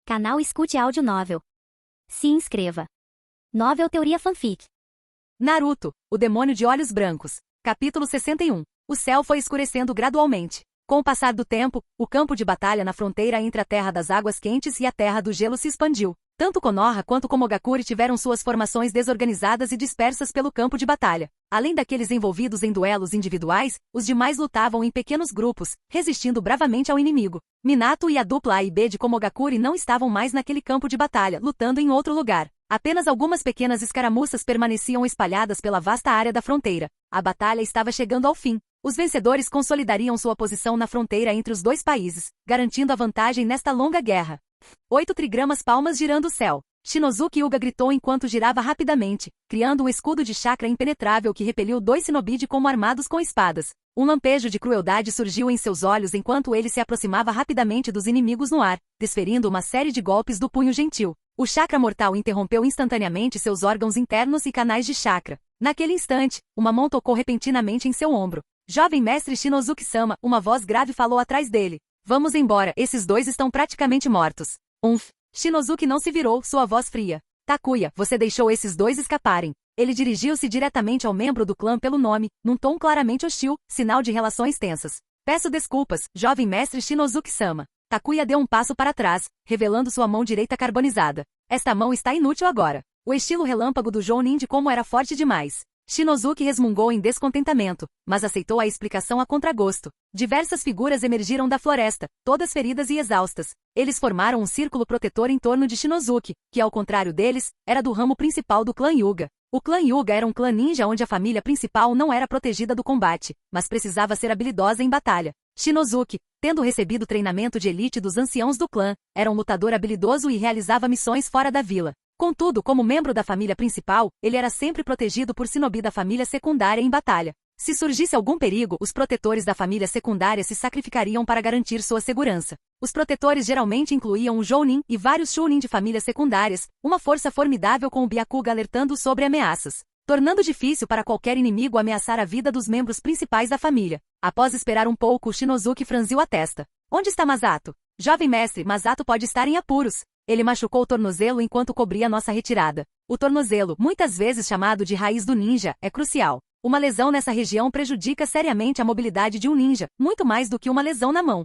Canal Escute Áudio Novel. Se inscreva. Novel Teoria Fanfic. Naruto, o demônio de olhos brancos. Capítulo 61. O céu foi escurecendo gradualmente. Com o passar do tempo, o campo de batalha na fronteira entre a Terra das Águas Quentes e a Terra do Gelo se expandiu. Tanto Konoha quanto Komogakure tiveram suas formações desorganizadas e dispersas pelo campo de batalha. Além daqueles envolvidos em duelos individuais, os demais lutavam em pequenos grupos, resistindo bravamente ao inimigo. Minato e a dupla A e B de Komogakure não estavam mais naquele campo de batalha, lutando em outro lugar. Apenas algumas pequenas escaramuças permaneciam espalhadas pela vasta área da fronteira. A batalha estava chegando ao fim. Os vencedores consolidariam sua posição na fronteira entre os dois países, garantindo a vantagem nesta longa guerra. 8 trigramas palmas girando o céu. Shinozuki Hyuga gritou enquanto girava rapidamente, criando um escudo de chakra impenetrável que repeliu 2 shinobi como armados com espadas. Um lampejo de crueldade surgiu em seus olhos enquanto ele se aproximava rapidamente dos inimigos no ar, desferindo uma série de golpes do punho gentil. O chakra mortal interrompeu instantaneamente seus órgãos internos e canais de chakra. Naquele instante, uma mão tocou repentinamente em seu ombro. Jovem mestre Shinozuki-sama, uma voz grave falou atrás dele. Vamos embora, esses dois estão praticamente mortos. Shinozuki não se virou, sua voz fria. Takuya, você deixou esses dois escaparem. Ele dirigiu-se diretamente ao membro do clã pelo nome, num tom claramente hostil, sinal de relações tensas. Peço desculpas, jovem mestre Shinozuki-sama. Takuya deu um passo para trás, revelando sua mão direita carbonizada. Esta mão está inútil agora. O estilo relâmpago do Jounin de como era forte demais. Shinozuki resmungou em descontentamento, mas aceitou a explicação a contragosto. Diversas figuras emergiram da floresta, todas feridas e exaustas. Eles formaram um círculo protetor em torno de Shinozuki, que ao contrário deles, era do ramo principal do clã Hyuga. O clã Hyuga era um clã ninja onde a família principal não era protegida do combate, mas precisava ser habilidosa em batalha. Shinozuki, tendo recebido treinamento de elite dos anciãos do clã, era um lutador habilidoso e realizava missões fora da vila. Contudo, como membro da família principal, ele era sempre protegido por shinobi da família secundária em batalha. Se surgisse algum perigo, os protetores da família secundária se sacrificariam para garantir sua segurança. Os protetores geralmente incluíam um Jounin e vários Chunin de famílias secundárias, uma força formidável com o Byakuga alertando sobre ameaças, tornando difícil para qualquer inimigo ameaçar a vida dos membros principais da família. Após esperar um pouco, Shinozuki franziu a testa. Onde está Masato? Jovem mestre, Masato pode estar em apuros. Ele machucou o tornozelo enquanto cobria nossa retirada. O tornozelo, muitas vezes chamado de raiz do ninja, é crucial. Uma lesão nessa região prejudica seriamente a mobilidade de um ninja, muito mais do que uma lesão na mão.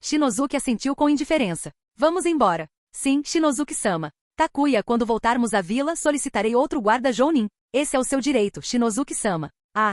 Shinozuki assentiu com indiferença. Vamos embora. Sim, Shinozuki-sama. Takuya, quando voltarmos à vila, solicitarei outro guarda Jounin. Esse é o seu direito, Shinozuki-sama.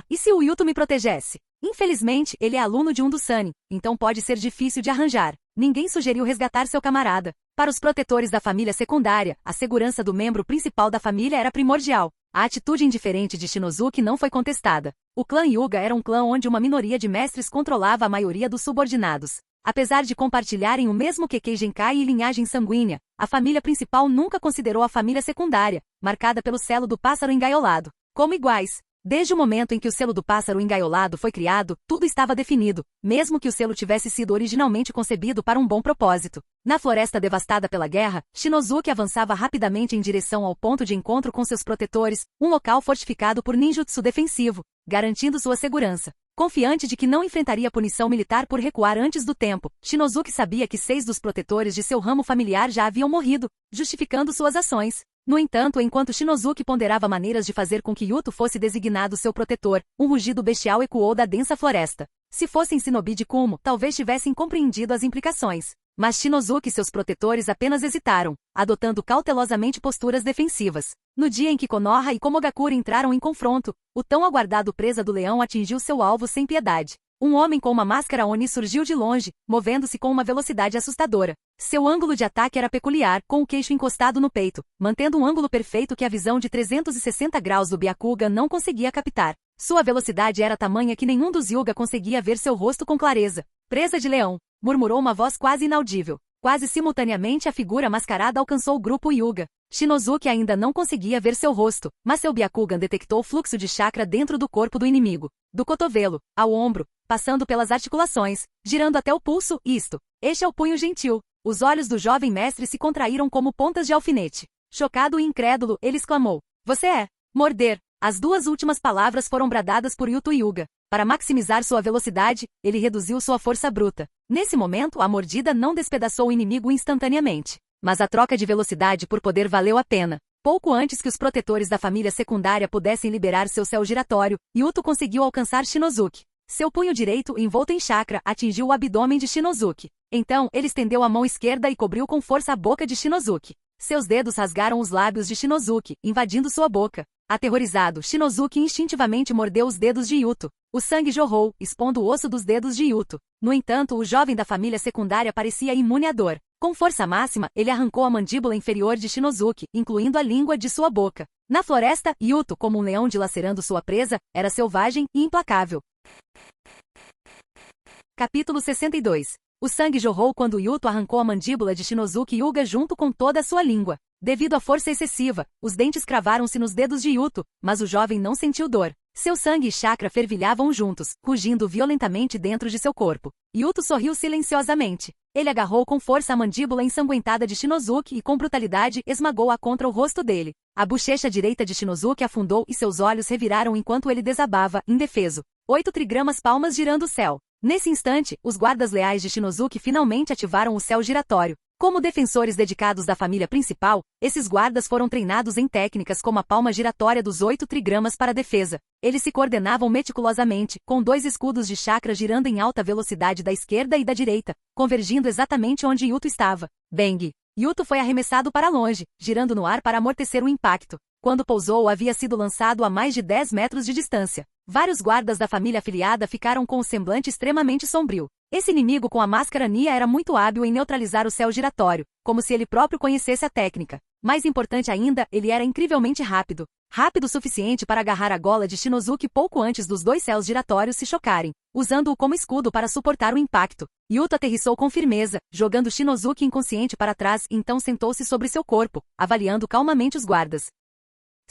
E se o Yuto me protegesse? Infelizmente, ele é aluno de um dos Sannin, então pode ser difícil de arranjar. Ninguém sugeriu resgatar seu camarada. Para os protetores da família secundária, a segurança do membro principal da família era primordial. A atitude indiferente de Shinozuki não foi contestada. O clã Hyuga era um clã onde uma minoria de mestres controlava a maioria dos subordinados. Apesar de compartilharem o mesmo Kekkei Genkai e linhagem sanguínea, a família principal nunca considerou a família secundária, marcada pelo selo do pássaro engaiolado, como iguais. Desde o momento em que o selo do pássaro engaiolado foi criado, tudo estava definido, mesmo que o selo tivesse sido originalmente concebido para um bom propósito. Na floresta devastada pela guerra, Shinozuki avançava rapidamente em direção ao ponto de encontro com seus protetores, um local fortificado por ninjutsu defensivo, garantindo sua segurança. Confiante de que não enfrentaria punição militar por recuar antes do tempo, Shinozuki sabia que 6 dos protetores de seu ramo familiar já haviam morrido, justificando suas ações. No entanto, enquanto Shinozuki ponderava maneiras de fazer com que Yuto fosse designado seu protetor, um rugido bestial ecoou da densa floresta. Se fossem shinobi de Kumo, talvez tivessem compreendido as implicações. Mas Shinozuki e seus protetores apenas hesitaram, adotando cautelosamente posturas defensivas. No dia em que Konoha e Komogakure entraram em confronto, o tão aguardado presa do leão atingiu seu alvo sem piedade. Um homem com uma máscara Oni surgiu de longe, movendo-se com uma velocidade assustadora. Seu ângulo de ataque era peculiar, com o queixo encostado no peito, mantendo um ângulo perfeito que a visão de 360 graus do Byakuga não conseguia captar. Sua velocidade era tamanha que nenhum dos Hyuga conseguia ver seu rosto com clareza. Presa de leão, murmurou uma voz quase inaudível. Quase simultaneamente a figura mascarada alcançou o grupo Hyuga. Shinozuki ainda não conseguia ver seu rosto, mas seu Byakugan detectou o fluxo de chakra dentro do corpo do inimigo. Do cotovelo, ao ombro, passando pelas articulações, girando até o pulso, este é o punho gentil. Os olhos do jovem mestre se contraíram como pontas de alfinete. Chocado e incrédulo, ele exclamou. Você é. Morder. As 2 últimas palavras foram bradadas por Yuto Hyuga. Para maximizar sua velocidade, ele reduziu sua força bruta. Nesse momento, a mordida não despedaçou o inimigo instantaneamente. Mas a troca de velocidade por poder valeu a pena. Pouco antes que os protetores da família secundária pudessem liberar seu céu giratório, Yuto conseguiu alcançar Shinozuki. Seu punho direito, envolto em chakra, atingiu o abdômen de Shinozuki. Então, ele estendeu a mão esquerda e cobriu com força a boca de Shinozuki. Seus dedos rasgaram os lábios de Shinozuki, invadindo sua boca. Aterrorizado, Shinozuki instintivamente mordeu os dedos de Yuto. O sangue jorrou, expondo o osso dos dedos de Yuto. No entanto, o jovem da família secundária parecia imune à dor. Com força máxima, ele arrancou a mandíbula inferior de Shinozuki, incluindo a língua de sua boca. Na floresta, Yuto, como um leão dilacerando sua presa, era selvagem e implacável. Capítulo 62. O sangue jorrou quando Yuto arrancou a mandíbula de Shinozuki Yuga junto com toda a sua língua. Devido à força excessiva, os dentes cravaram-se nos dedos de Yuto, mas o jovem não sentiu dor. Seu sangue e chakra fervilhavam juntos, rugindo violentamente dentro de seu corpo. Yuto sorriu silenciosamente. Ele agarrou com força a mandíbula ensanguentada de Shinozuki e com brutalidade esmagou-a contra o rosto dele. A bochecha direita de Shinozuki afundou e seus olhos reviraram enquanto ele desabava, indefeso. 8 trigramas palmas girando o céu. Nesse instante, os guardas leais de Shinozuki finalmente ativaram o céu giratório. Como defensores dedicados da família principal, esses guardas foram treinados em técnicas como a palma giratória dos 8 trigramas para defesa. Eles se coordenavam meticulosamente, com 2 escudos de chakra girando em alta velocidade da esquerda e da direita, convergindo exatamente onde Yuto estava. Bang! Yuto foi arremessado para longe, girando no ar para amortecer o impacto. Quando pousou, havia sido lançado a mais de 10 metros de distância. Vários guardas da família afiliada ficaram com o semblante extremamente sombrio. Esse inimigo com a máscara Nia era muito hábil em neutralizar o céu giratório, como se ele próprio conhecesse a técnica. Mais importante ainda, ele era incrivelmente rápido. Rápido o suficiente para agarrar a gola de Shinozuki pouco antes dos 2 céus giratórios se chocarem, usando-o como escudo para suportar o impacto. Yuto aterrissou com firmeza, jogando Shinozuki inconsciente para trás e então sentou-se sobre seu corpo, avaliando calmamente os guardas.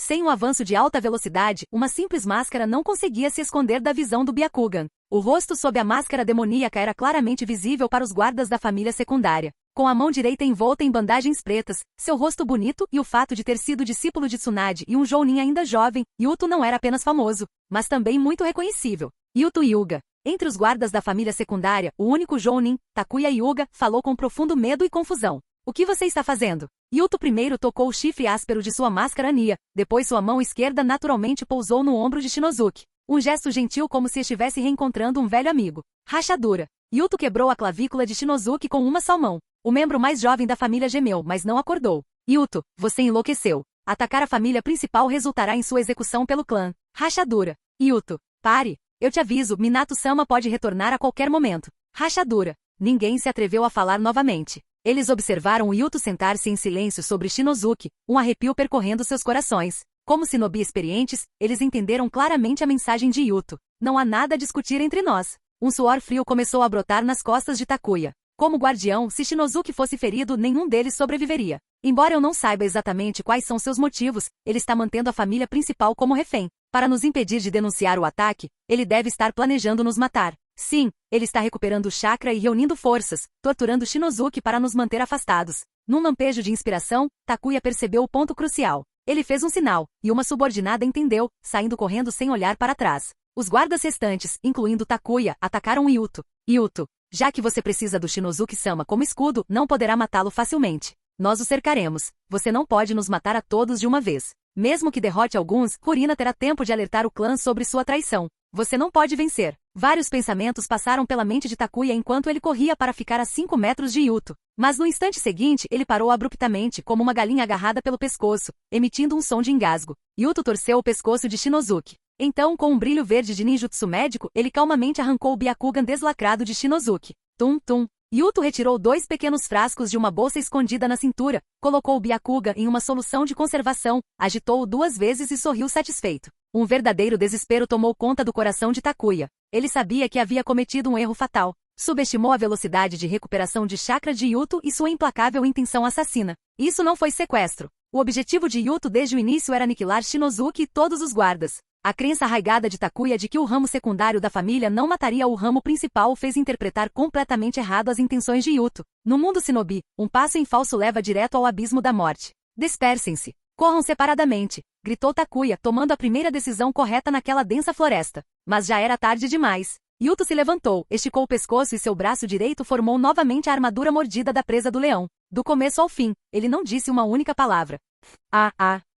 Sem um avanço de alta velocidade, uma simples máscara não conseguia se esconder da visão do Byakugan. O rosto sob a máscara demoníaca era claramente visível para os guardas da família secundária. Com a mão direita envolta em bandagens pretas, seu rosto bonito e o fato de ter sido discípulo de Tsunade e um jounin ainda jovem, Yuto não era apenas famoso, mas também muito reconhecível. Yuto Hyuga. Entre os guardas da família secundária, o único jounin, Takuya Hyuga, falou com profundo medo e confusão. O que você está fazendo? Yuto primeiro tocou o chifre áspero de sua máscara Nia, depois sua mão esquerda naturalmente pousou no ombro de Shinozuki. Um gesto gentil como se estivesse reencontrando um velho amigo. Rachadura. Yuto quebrou a clavícula de Shinozuki com uma só mão. O membro mais jovem da família gemeu, mas não acordou. Yuto, você enlouqueceu. Atacar a família principal resultará em sua execução pelo clã. Rachadura. Yuto, pare. Eu te aviso, Minato-sama pode retornar a qualquer momento. Rachadura. Ninguém se atreveu a falar novamente. Eles observaram Yuto sentar-se em silêncio sobre Shinozuki, um arrepio percorrendo seus corações. Como shinobi experientes, eles entenderam claramente a mensagem de Yuto. Não há nada a discutir entre nós. Um suor frio começou a brotar nas costas de Takuya. Como guardião, se Shinozuki fosse ferido, nenhum deles sobreviveria. Embora eu não saiba exatamente quais são seus motivos, ele está mantendo a família principal como refém. Para nos impedir de denunciar o ataque, ele deve estar planejando nos matar. Sim, ele está recuperando o chakra e reunindo forças, torturando Shinozuki para nos manter afastados. Num lampejo de inspiração, Takuya percebeu o ponto crucial. Ele fez um sinal, e uma subordinada entendeu, saindo correndo sem olhar para trás. Os guardas restantes, incluindo Takuya, atacaram Yuto. Yuto, já que você precisa do Shinozuki-sama como escudo, não poderá matá-lo facilmente. Nós o cercaremos. Você não pode nos matar a todos de uma vez. Mesmo que derrote alguns, Kurina terá tempo de alertar o clã sobre sua traição. Você não pode vencer. Vários pensamentos passaram pela mente de Takuya enquanto ele corria para ficar a 5 metros de Yuto. Mas no instante seguinte, ele parou abruptamente, como uma galinha agarrada pelo pescoço, emitindo um som de engasgo. Yuto torceu o pescoço de Shinozuki. Então, com um brilho verde de ninjutsu médico, ele calmamente arrancou o Byakugan deslacrado de Shinozuki. Tum, tum. Yuto retirou 2 pequenos frascos de uma bolsa escondida na cintura, colocou o Byakugan em uma solução de conservação, agitou-o 2 vezes e sorriu satisfeito. Um verdadeiro desespero tomou conta do coração de Takuya. Ele sabia que havia cometido um erro fatal. Subestimou a velocidade de recuperação de chakra de Yuto e sua implacável intenção assassina. Isso não foi sequestro. O objetivo de Yuto desde o início era aniquilar Shinozuki e todos os guardas. A crença arraigada de Takuya de que o ramo secundário da família não mataria o ramo principal o fez interpretar completamente errado as intenções de Yuto. No mundo shinobi, um passo em falso leva direto ao abismo da morte. Dispersem-se. Corram separadamente, gritou Takuya, tomando a primeira decisão correta naquela densa floresta. Mas já era tarde demais. Yuto se levantou, esticou o pescoço e seu braço direito formou novamente a armadura mordida da presa do leão. Do começo ao fim, ele não disse uma única palavra.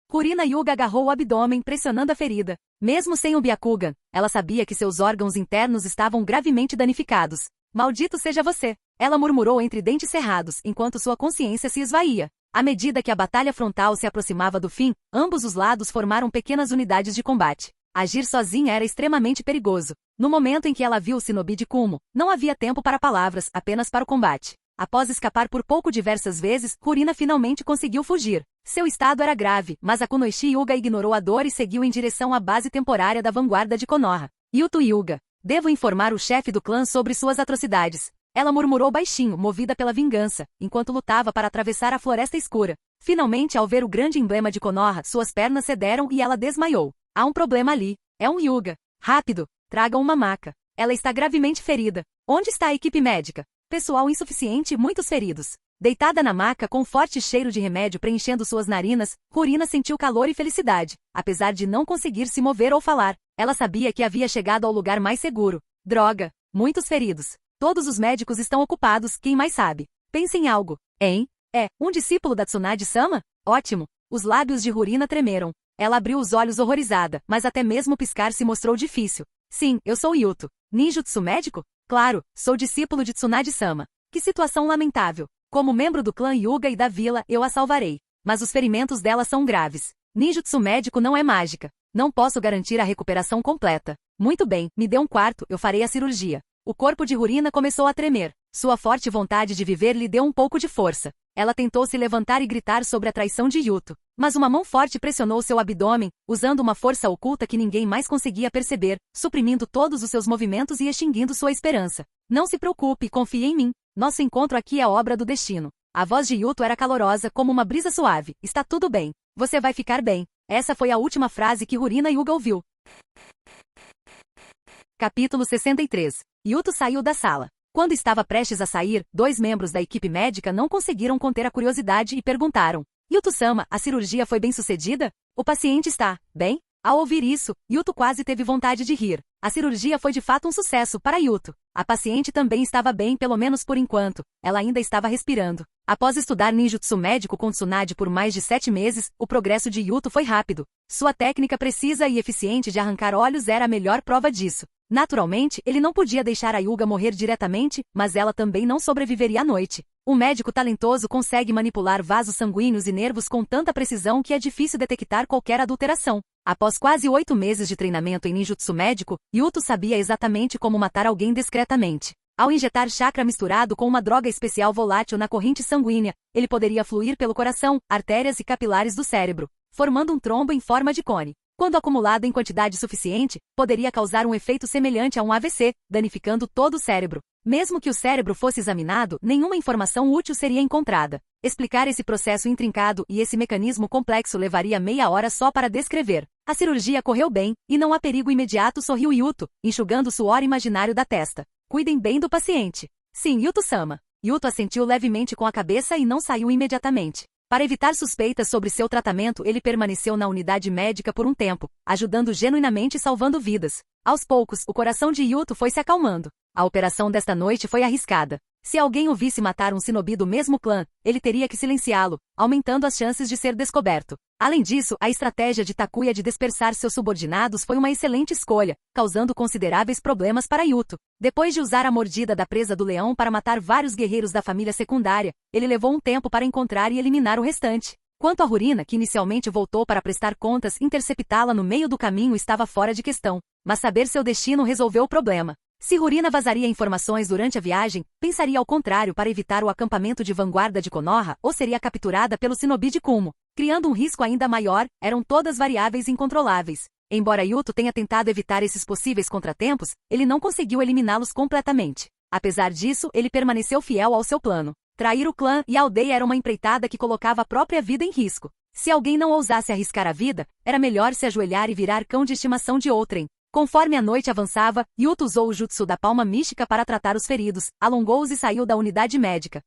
Kurina Hyuga agarrou o abdômen pressionando a ferida. Mesmo sem o Byakugan, ela sabia que seus órgãos internos estavam gravemente danificados. Maldito seja você! Ela murmurou entre dentes cerrados, enquanto sua consciência se esvaía. À medida que a batalha frontal se aproximava do fim, ambos os lados formaram pequenas unidades de combate. Agir sozinha era extremamente perigoso. No momento em que ela viu o shinobi de Kumo, não havia tempo para palavras, apenas para o combate. Após escapar por pouco diversas vezes, Kurina finalmente conseguiu fugir. Seu estado era grave, mas a Kunoichi Hyuga ignorou a dor e seguiu em direção à base temporária da vanguarda de Konoha. Yuto Hyuga. Devo informar o chefe do clã sobre suas atrocidades. Ela murmurou baixinho, movida pela vingança, enquanto lutava para atravessar a floresta escura. Finalmente, ao ver o grande emblema de Konoha, suas pernas cederam e ela desmaiou. Há um problema ali. É um Hyuga. Rápido! Tragam uma maca. Ela está gravemente ferida. Onde está a equipe médica? Pessoal insuficiente e muitos feridos. Deitada na maca com um forte cheiro de remédio preenchendo suas narinas, Kurina sentiu calor e felicidade. Apesar de não conseguir se mover ou falar, ela sabia que havia chegado ao lugar mais seguro. Droga! Muitos feridos. Todos os médicos estão ocupados, quem mais sabe? Pense em algo. Hein? É, um discípulo da Tsunade-sama? Ótimo! Os lábios de Kurina tremeram. Ela abriu os olhos horrorizada, mas até mesmo piscar se mostrou difícil. Sim, eu sou Yuto. Ninjutsu médico? Claro, sou discípulo de Tsunade-sama. Que situação lamentável. Como membro do clã Hyuga e da vila, eu a salvarei. Mas os ferimentos dela são graves. Ninjutsu médico não é mágica. Não posso garantir a recuperação completa. Muito bem, me dê um quarto, eu farei a cirurgia. O corpo de Kurina começou a tremer. Sua forte vontade de viver lhe deu um pouco de força. Ela tentou se levantar e gritar sobre a traição de Yuto. Mas uma mão forte pressionou seu abdômen, usando uma força oculta que ninguém mais conseguia perceber, suprimindo todos os seus movimentos e extinguindo sua esperança. Não se preocupe, confie em mim. Nosso encontro aqui é obra do destino. A voz de Yuto era calorosa como uma brisa suave. Está tudo bem. Você vai ficar bem. Essa foi a última frase que Kurina Hyuga ouviu. Capítulo 63. Yuto saiu da sala. Quando estava prestes a sair, 2 membros da equipe médica não conseguiram conter a curiosidade e perguntaram: Yuto-sama, a cirurgia foi bem sucedida? O paciente está bem? Ao ouvir isso, Yuto quase teve vontade de rir. A cirurgia foi de fato um sucesso para Yuto. A paciente também estava bem, pelo menos por enquanto. Ela ainda estava respirando. Após estudar ninjutsu médico com Tsunade por mais de 7 meses, o progresso de Yuto foi rápido. Sua técnica precisa e eficiente de arrancar olhos era a melhor prova disso. Naturalmente, ele não podia deixar a Hyuga morrer diretamente, mas ela também não sobreviveria à noite. Um médico talentoso consegue manipular vasos sanguíneos e nervos com tanta precisão que é difícil detectar qualquer adulteração. Após quase 8 meses de treinamento em ninjutsu médico, Yuto sabia exatamente como matar alguém discretamente. Ao injetar chakra misturado com uma droga especial volátil na corrente sanguínea, ele poderia fluir pelo coração, artérias e capilares do cérebro, formando um trombo em forma de cone. Quando acumulado em quantidade suficiente, poderia causar um efeito semelhante a um AVC, danificando todo o cérebro. Mesmo que o cérebro fosse examinado, nenhuma informação útil seria encontrada. Explicar esse processo intrincado e esse mecanismo complexo levaria meia hora só para descrever. A cirurgia correu bem, e não há perigo imediato, sorriu Yuto, enxugando o suor imaginário da testa. Cuidem bem do paciente. Sim, Yuto-sama. Yuto assentiu levemente com a cabeça e não saiu imediatamente. Para evitar suspeitas sobre seu tratamento, ele permaneceu na unidade médica por um tempo, ajudando genuinamente e salvando vidas. Aos poucos, o coração de Yuto foi se acalmando. A operação desta noite foi arriscada. Se alguém o visse matar um shinobi do mesmo clã, ele teria que silenciá-lo, aumentando as chances de ser descoberto. Além disso, a estratégia de Takuya de dispersar seus subordinados foi uma excelente escolha, causando consideráveis problemas para Yuto. Depois de usar a mordida da presa do leão para matar vários guerreiros da família secundária, ele levou um tempo para encontrar e eliminar o restante. Quanto a Kurina, que inicialmente voltou para prestar contas, interceptá-la no meio do caminho estava fora de questão. Mas saber seu destino resolveu o problema. Se Kurina vazaria informações durante a viagem, pensaria ao contrário para evitar o acampamento de vanguarda de Konoha ou seria capturada pelo shinobi de Kumo. Criando um risco ainda maior, eram todas variáveis incontroláveis. Embora Yuto tenha tentado evitar esses possíveis contratempos, ele não conseguiu eliminá-los completamente. Apesar disso, ele permaneceu fiel ao seu plano. Trair o clã e a aldeia era uma empreitada que colocava a própria vida em risco. Se alguém não ousasse arriscar a vida, era melhor se ajoelhar e virar cão de estimação de outrem. Conforme a noite avançava, Yuto usou o jutsu da palma mística para tratar os feridos, alongou-os e saiu da unidade médica.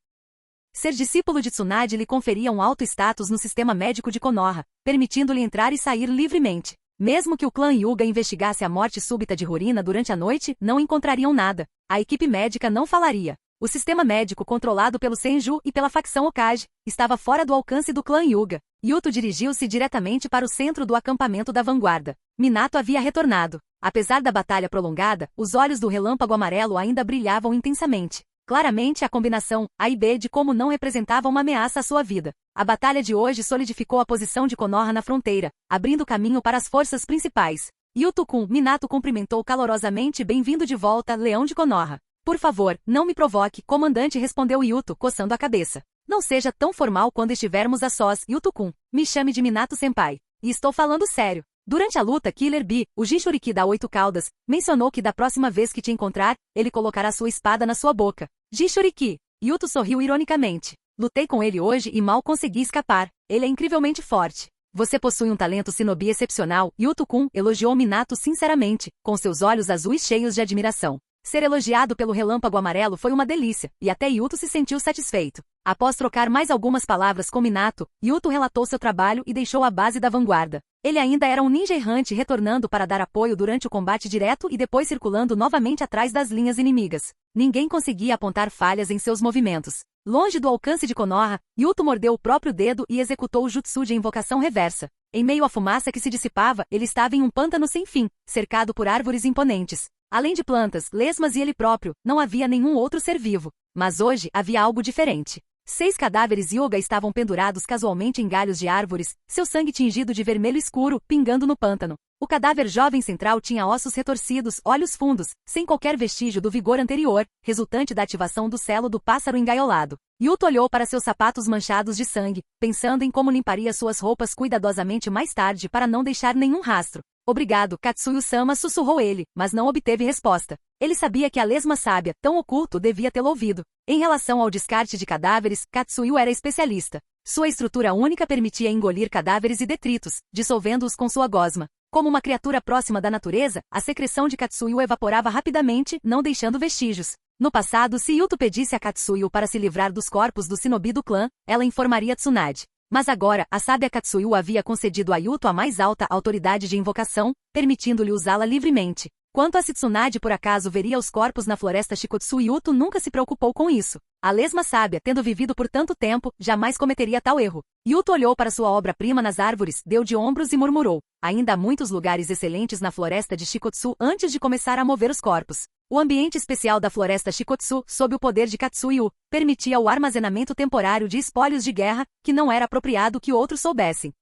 Ser discípulo de Tsunade lhe conferia um alto status no sistema médico de Konoha, permitindo-lhe entrar e sair livremente. Mesmo que o clã Hyuga investigasse a morte súbita de Hurina durante a noite, não encontrariam nada. A equipe médica não falaria. O sistema médico controlado pelo Senju e pela facção Hokage estava fora do alcance do clã Hyuga. Yuto dirigiu-se diretamente para o centro do acampamento da vanguarda. Minato havia retornado. Apesar da batalha prolongada, os olhos do relâmpago amarelo ainda brilhavam intensamente. Claramente a combinação A e B de como não representava uma ameaça à sua vida. A batalha de hoje solidificou a posição de Konoha na fronteira, abrindo caminho para as forças principais. Yuto-kun, Minato cumprimentou calorosamente. Bem-vindo de volta, Leão de Konoha. Por favor, não me provoque, comandante, respondeu Yuto, coçando a cabeça. Não seja tão formal quando estivermos a sós, Yuto-kun. Me chame de Minato-senpai. E estou falando sério. Durante a luta, Killer Bee, o Jinchuriki da 8 caudas, mencionou que da próxima vez que te encontrar, ele colocará sua espada na sua boca. Jinchuriki. Yuto sorriu ironicamente. Lutei com ele hoje e mal consegui escapar. Ele é incrivelmente forte. Você possui um talento shinobi excepcional, Yuto-kun, elogiou Minato sinceramente, com seus olhos azuis cheios de admiração. Ser elogiado pelo relâmpago amarelo foi uma delícia, e até Yuto se sentiu satisfeito. Após trocar mais algumas palavras com Minato, Yuto relatou seu trabalho e deixou a base da vanguarda. Ele ainda era um ninja errante, retornando para dar apoio durante o combate direto e depois circulando novamente atrás das linhas inimigas. Ninguém conseguia apontar falhas em seus movimentos. Longe do alcance de Konoha, Yuto mordeu o próprio dedo e executou o jutsu de invocação reversa. Em meio à fumaça que se dissipava, ele estava em um pântano sem fim, cercado por árvores imponentes. Além de plantas, lesmas e ele próprio, não havia nenhum outro ser vivo. Mas hoje havia algo diferente. 6 cadáveres Hyuga estavam pendurados casualmente em galhos de árvores, seu sangue tingido de vermelho escuro, pingando no pântano. O cadáver jovem central tinha ossos retorcidos, olhos fundos, sem qualquer vestígio do vigor anterior, resultante da ativação do selo do pássaro engaiolado. Yuto olhou para seus sapatos manchados de sangue, pensando em como limparia suas roupas cuidadosamente mais tarde para não deixar nenhum rastro. Obrigado, Katsuyu-sama, sussurrou ele, mas não obteve resposta. Ele sabia que a lesma sábia, tão oculto, devia tê-lo ouvido. Em relação ao descarte de cadáveres, Katsuyu era especialista. Sua estrutura única permitia engolir cadáveres e detritos, dissolvendo-os com sua gosma. Como uma criatura próxima da natureza, a secreção de Katsuyu evaporava rapidamente, não deixando vestígios. No passado, se Yuto pedisse a Katsuyu para se livrar dos corpos do shinobi do clã, ela informaria Tsunade. Mas agora, a sábia Katsuyu havia concedido a Yuto a mais alta autoridade de invocação, permitindo-lhe usá-la livremente. Quanto a se Tsunade por acaso veria os corpos na floresta Shikotsu, Yuto nunca se preocupou com isso. A lesma sábia, tendo vivido por tanto tempo, jamais cometeria tal erro. Yuto olhou para sua obra-prima nas árvores, deu de ombros e murmurou. Ainda há muitos lugares excelentes na floresta de Shikotsu antes de começar a mover os corpos. O ambiente especial da floresta Shikotsu, sob o poder de Katsuyu, permitia o armazenamento temporário de espólios de guerra, que não era apropriado que outros soubessem.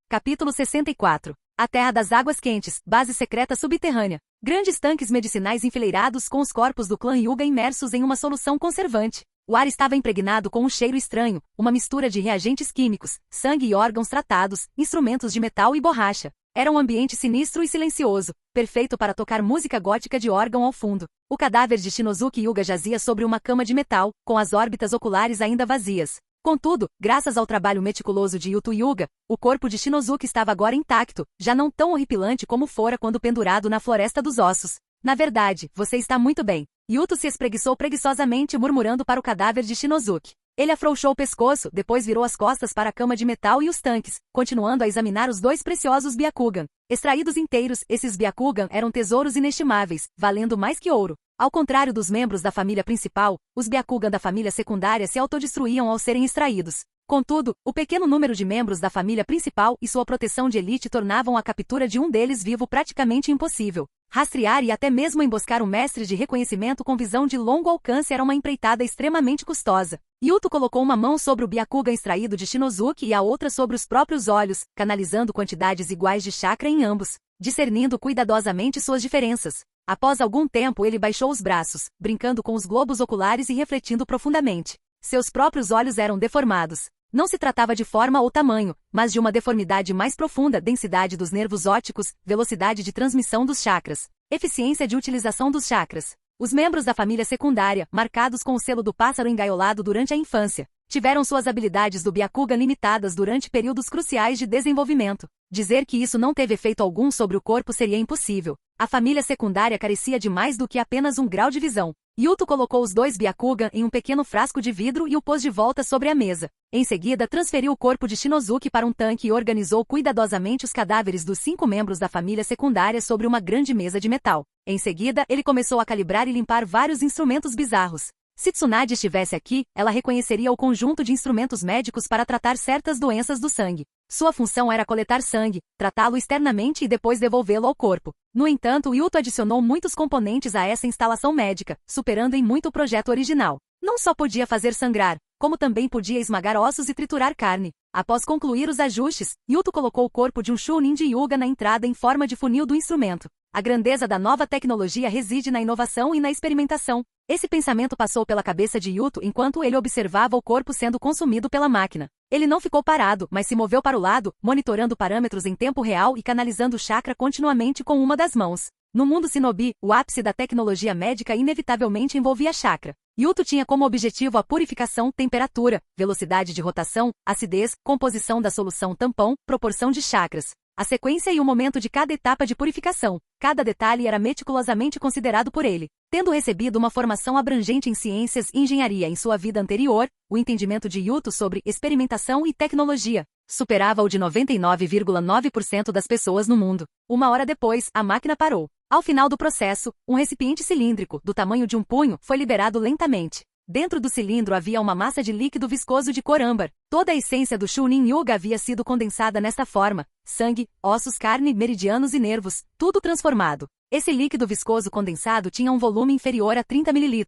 Capítulo 64. A Terra das Águas Quentes, base secreta subterrânea. Grandes tanques medicinais enfileirados com os corpos do clã Hyuga imersos em uma solução conservante. O ar estava impregnado com um cheiro estranho, uma mistura de reagentes químicos, sangue e órgãos tratados, instrumentos de metal e borracha. Era um ambiente sinistro e silencioso, perfeito para tocar música gótica de órgão ao fundo. O cadáver de Shinozuki Hyuga jazia sobre uma cama de metal, com as órbitas oculares ainda vazias. Contudo, graças ao trabalho meticuloso de Yuto Hyuga, o corpo de Shinozuki estava agora intacto, já não tão horripilante como fora quando pendurado na Floresta dos Ossos. Na verdade, você está muito bem. Yuto se espreguiçou preguiçosamente murmurando para o cadáver de Shinozuki. Ele afrouxou o pescoço, depois virou as costas para a cama de metal e os tanques, continuando a examinar os 2 preciosos Byakugan. Extraídos inteiros, esses Byakugan eram tesouros inestimáveis, valendo mais que ouro. Ao contrário dos membros da família principal, os Byakugan da família secundária se autodestruíam ao serem extraídos. Contudo, o pequeno número de membros da família principal e sua proteção de elite tornavam a captura de um deles vivo praticamente impossível. Rastrear e até mesmo emboscar um mestre de reconhecimento com visão de longo alcance era uma empreitada extremamente custosa. Yuto colocou uma mão sobre o Byakugan extraído de Shinozuki e a outra sobre os próprios olhos, canalizando quantidades iguais de chakra em ambos, discernindo cuidadosamente suas diferenças. Após algum tempo ele baixou os braços, brincando com os globos oculares e refletindo profundamente. Seus próprios olhos eram deformados. Não se tratava de forma ou tamanho, mas de uma deformidade mais profunda, densidade dos nervos ópticos, velocidade de transmissão dos chakras, eficiência de utilização dos chakras. Os membros da família secundária, marcados com o selo do pássaro engaiolado durante a infância, tiveram suas habilidades do Byakugan limitadas durante períodos cruciais de desenvolvimento. Dizer que isso não teve efeito algum sobre o corpo seria impossível. A família secundária carecia de mais do que apenas um grau de visão. Yuto colocou os 2 Byakugan em um pequeno frasco de vidro e o pôs de volta sobre a mesa. Em seguida, transferiu o corpo de Shinozuki para um tanque e organizou cuidadosamente os cadáveres dos 5 membros da família secundária sobre uma grande mesa de metal. Em seguida, ele começou a calibrar e limpar vários instrumentos bizarros. Se Tsunade estivesse aqui, ela reconheceria o conjunto de instrumentos médicos para tratar certas doenças do sangue. Sua função era coletar sangue, tratá-lo externamente e depois devolvê-lo ao corpo. No entanto, Yuto adicionou muitos componentes a essa instalação médica, superando em muito o projeto original. Não só podia fazer sangrar, como também podia esmagar ossos e triturar carne. Após concluir os ajustes, Yuto colocou o corpo de um Chunin de Hyuga na entrada em forma de funil do instrumento. A grandeza da nova tecnologia reside na inovação e na experimentação. Esse pensamento passou pela cabeça de Yuto enquanto ele observava o corpo sendo consumido pela máquina. Ele não ficou parado, mas se moveu para o lado, monitorando parâmetros em tempo real e canalizando o chakra continuamente com uma das mãos. No mundo shinobi, o ápice da tecnologia médica inevitavelmente envolvia chakra. Yuto tinha como objetivo a purificação, temperatura, velocidade de rotação, acidez, composição da solução tampão, proporção de chakras. A sequência e o momento de cada etapa de purificação. Cada detalhe era meticulosamente considerado por ele. Tendo recebido uma formação abrangente em ciências e engenharia em sua vida anterior, o entendimento de Yuto sobre experimentação e tecnologia superava o de 99,9% das pessoas no mundo. Uma hora depois, a máquina parou. Ao final do processo, um recipiente cilíndrico, do tamanho de um punho, foi liberado lentamente. Dentro do cilindro havia uma massa de líquido viscoso de cor âmbar. Toda a essência do Chunin Hyuga havia sido condensada nesta forma. Sangue, ossos, carne, meridianos e nervos, tudo transformado. Esse líquido viscoso condensado tinha um volume inferior a 30 ml.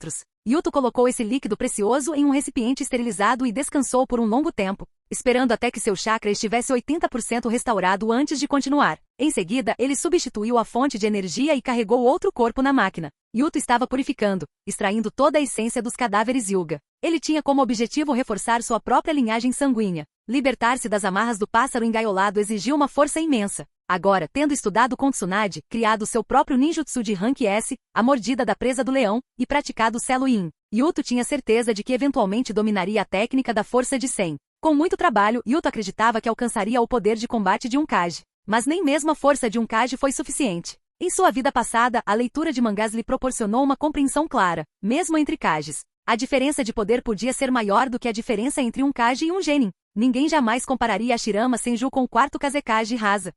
Yuto colocou esse líquido precioso em um recipiente esterilizado e descansou por um longo tempo, esperando até que seu chakra estivesse 80% restaurado antes de continuar. Em seguida, ele substituiu a fonte de energia e carregou outro corpo na máquina. Yuto estava purificando, extraindo toda a essência dos cadáveres Hyuga. Ele tinha como objetivo reforçar sua própria linhagem sanguínea. Libertar-se das amarras do pássaro engaiolado exigiu uma força imensa. Agora, tendo estudado com Tsunade, criado seu próprio ninjutsu de Rank S, a mordida da presa do leão, e praticado Selo-In, Yuto tinha certeza de que eventualmente dominaria a técnica da força de 100. Com muito trabalho, Yuto acreditava que alcançaria o poder de combate de um Kage. Mas nem mesmo a força de um Kage foi suficiente. Em sua vida passada, a leitura de mangás lhe proporcionou uma compreensão clara, mesmo entre Kages. A diferença de poder podia ser maior do que a diferença entre um Kage e um Genin. Ninguém jamais compararia a Shirama Senju com o 4º Kazekage Rasa.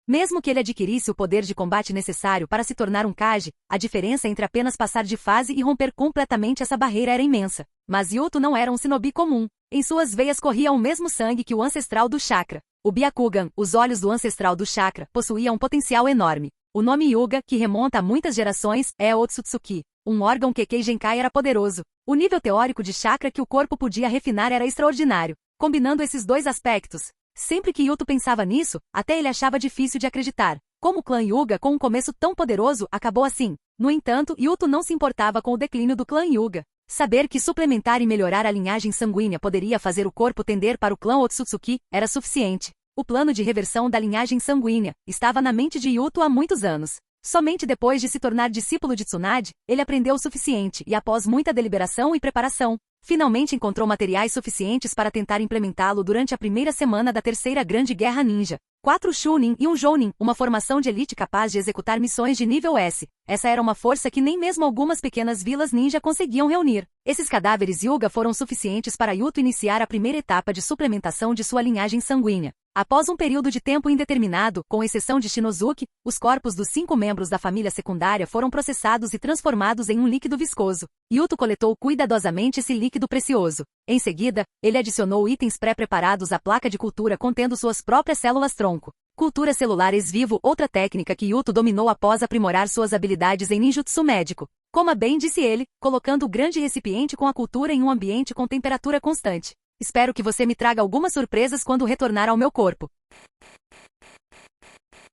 Mesmo que ele adquirisse o poder de combate necessário para se tornar um Kage, a diferença entre apenas passar de fase e romper completamente essa barreira era imensa. Mas Yuto não era um shinobi comum. Em suas veias corria o mesmo sangue que o ancestral do chakra. O Byakugan, os olhos do ancestral do chakra, possuía um potencial enorme. O nome Hyuga, que remonta a muitas gerações, é Otsutsuki. Um órgão que Keigenkai era poderoso. O nível teórico de chakra que o corpo podia refinar era extraordinário. Combinando esses dois aspectos, sempre que Yuto pensava nisso, até ele achava difícil de acreditar. Como o clã Hyuga, com um começo tão poderoso, acabou assim. No entanto, Yuto não se importava com o declínio do clã Hyuga. Saber que suplementar e melhorar a linhagem sanguínea poderia fazer o corpo tender para o clã Otsutsuki era suficiente. O plano de reversão da linhagem sanguínea estava na mente de Yuto há muitos anos. Somente depois de se tornar discípulo de Tsunade, ele aprendeu o suficiente e após muita deliberação e preparação, finalmente encontrou materiais suficientes para tentar implementá-lo durante a primeira semana da Terceira Grande Guerra Ninja. 4 Chunin e um Jounin, uma formação de elite capaz de executar missões de nível S. Essa era uma força que nem mesmo algumas pequenas vilas ninja conseguiam reunir. Esses cadáveres Hyuga foram suficientes para Yuto iniciar a primeira etapa de suplementação de sua linhagem sanguínea. Após um período de tempo indeterminado, com exceção de Shinozuki, os corpos dos 5 membros da família secundária foram processados e transformados em um líquido viscoso. Yuto coletou cuidadosamente esse líquido precioso. Em seguida, ele adicionou itens pré-preparados à placa de cultura contendo suas próprias células-tronco. Cultura celular ex-vivo, outra técnica que Yuto dominou após aprimorar suas habilidades em ninjutsu médico. Coma bem, disse ele, colocando o grande recipiente com a cultura em um ambiente com temperatura constante. Espero que você me traga algumas surpresas quando retornar ao meu corpo.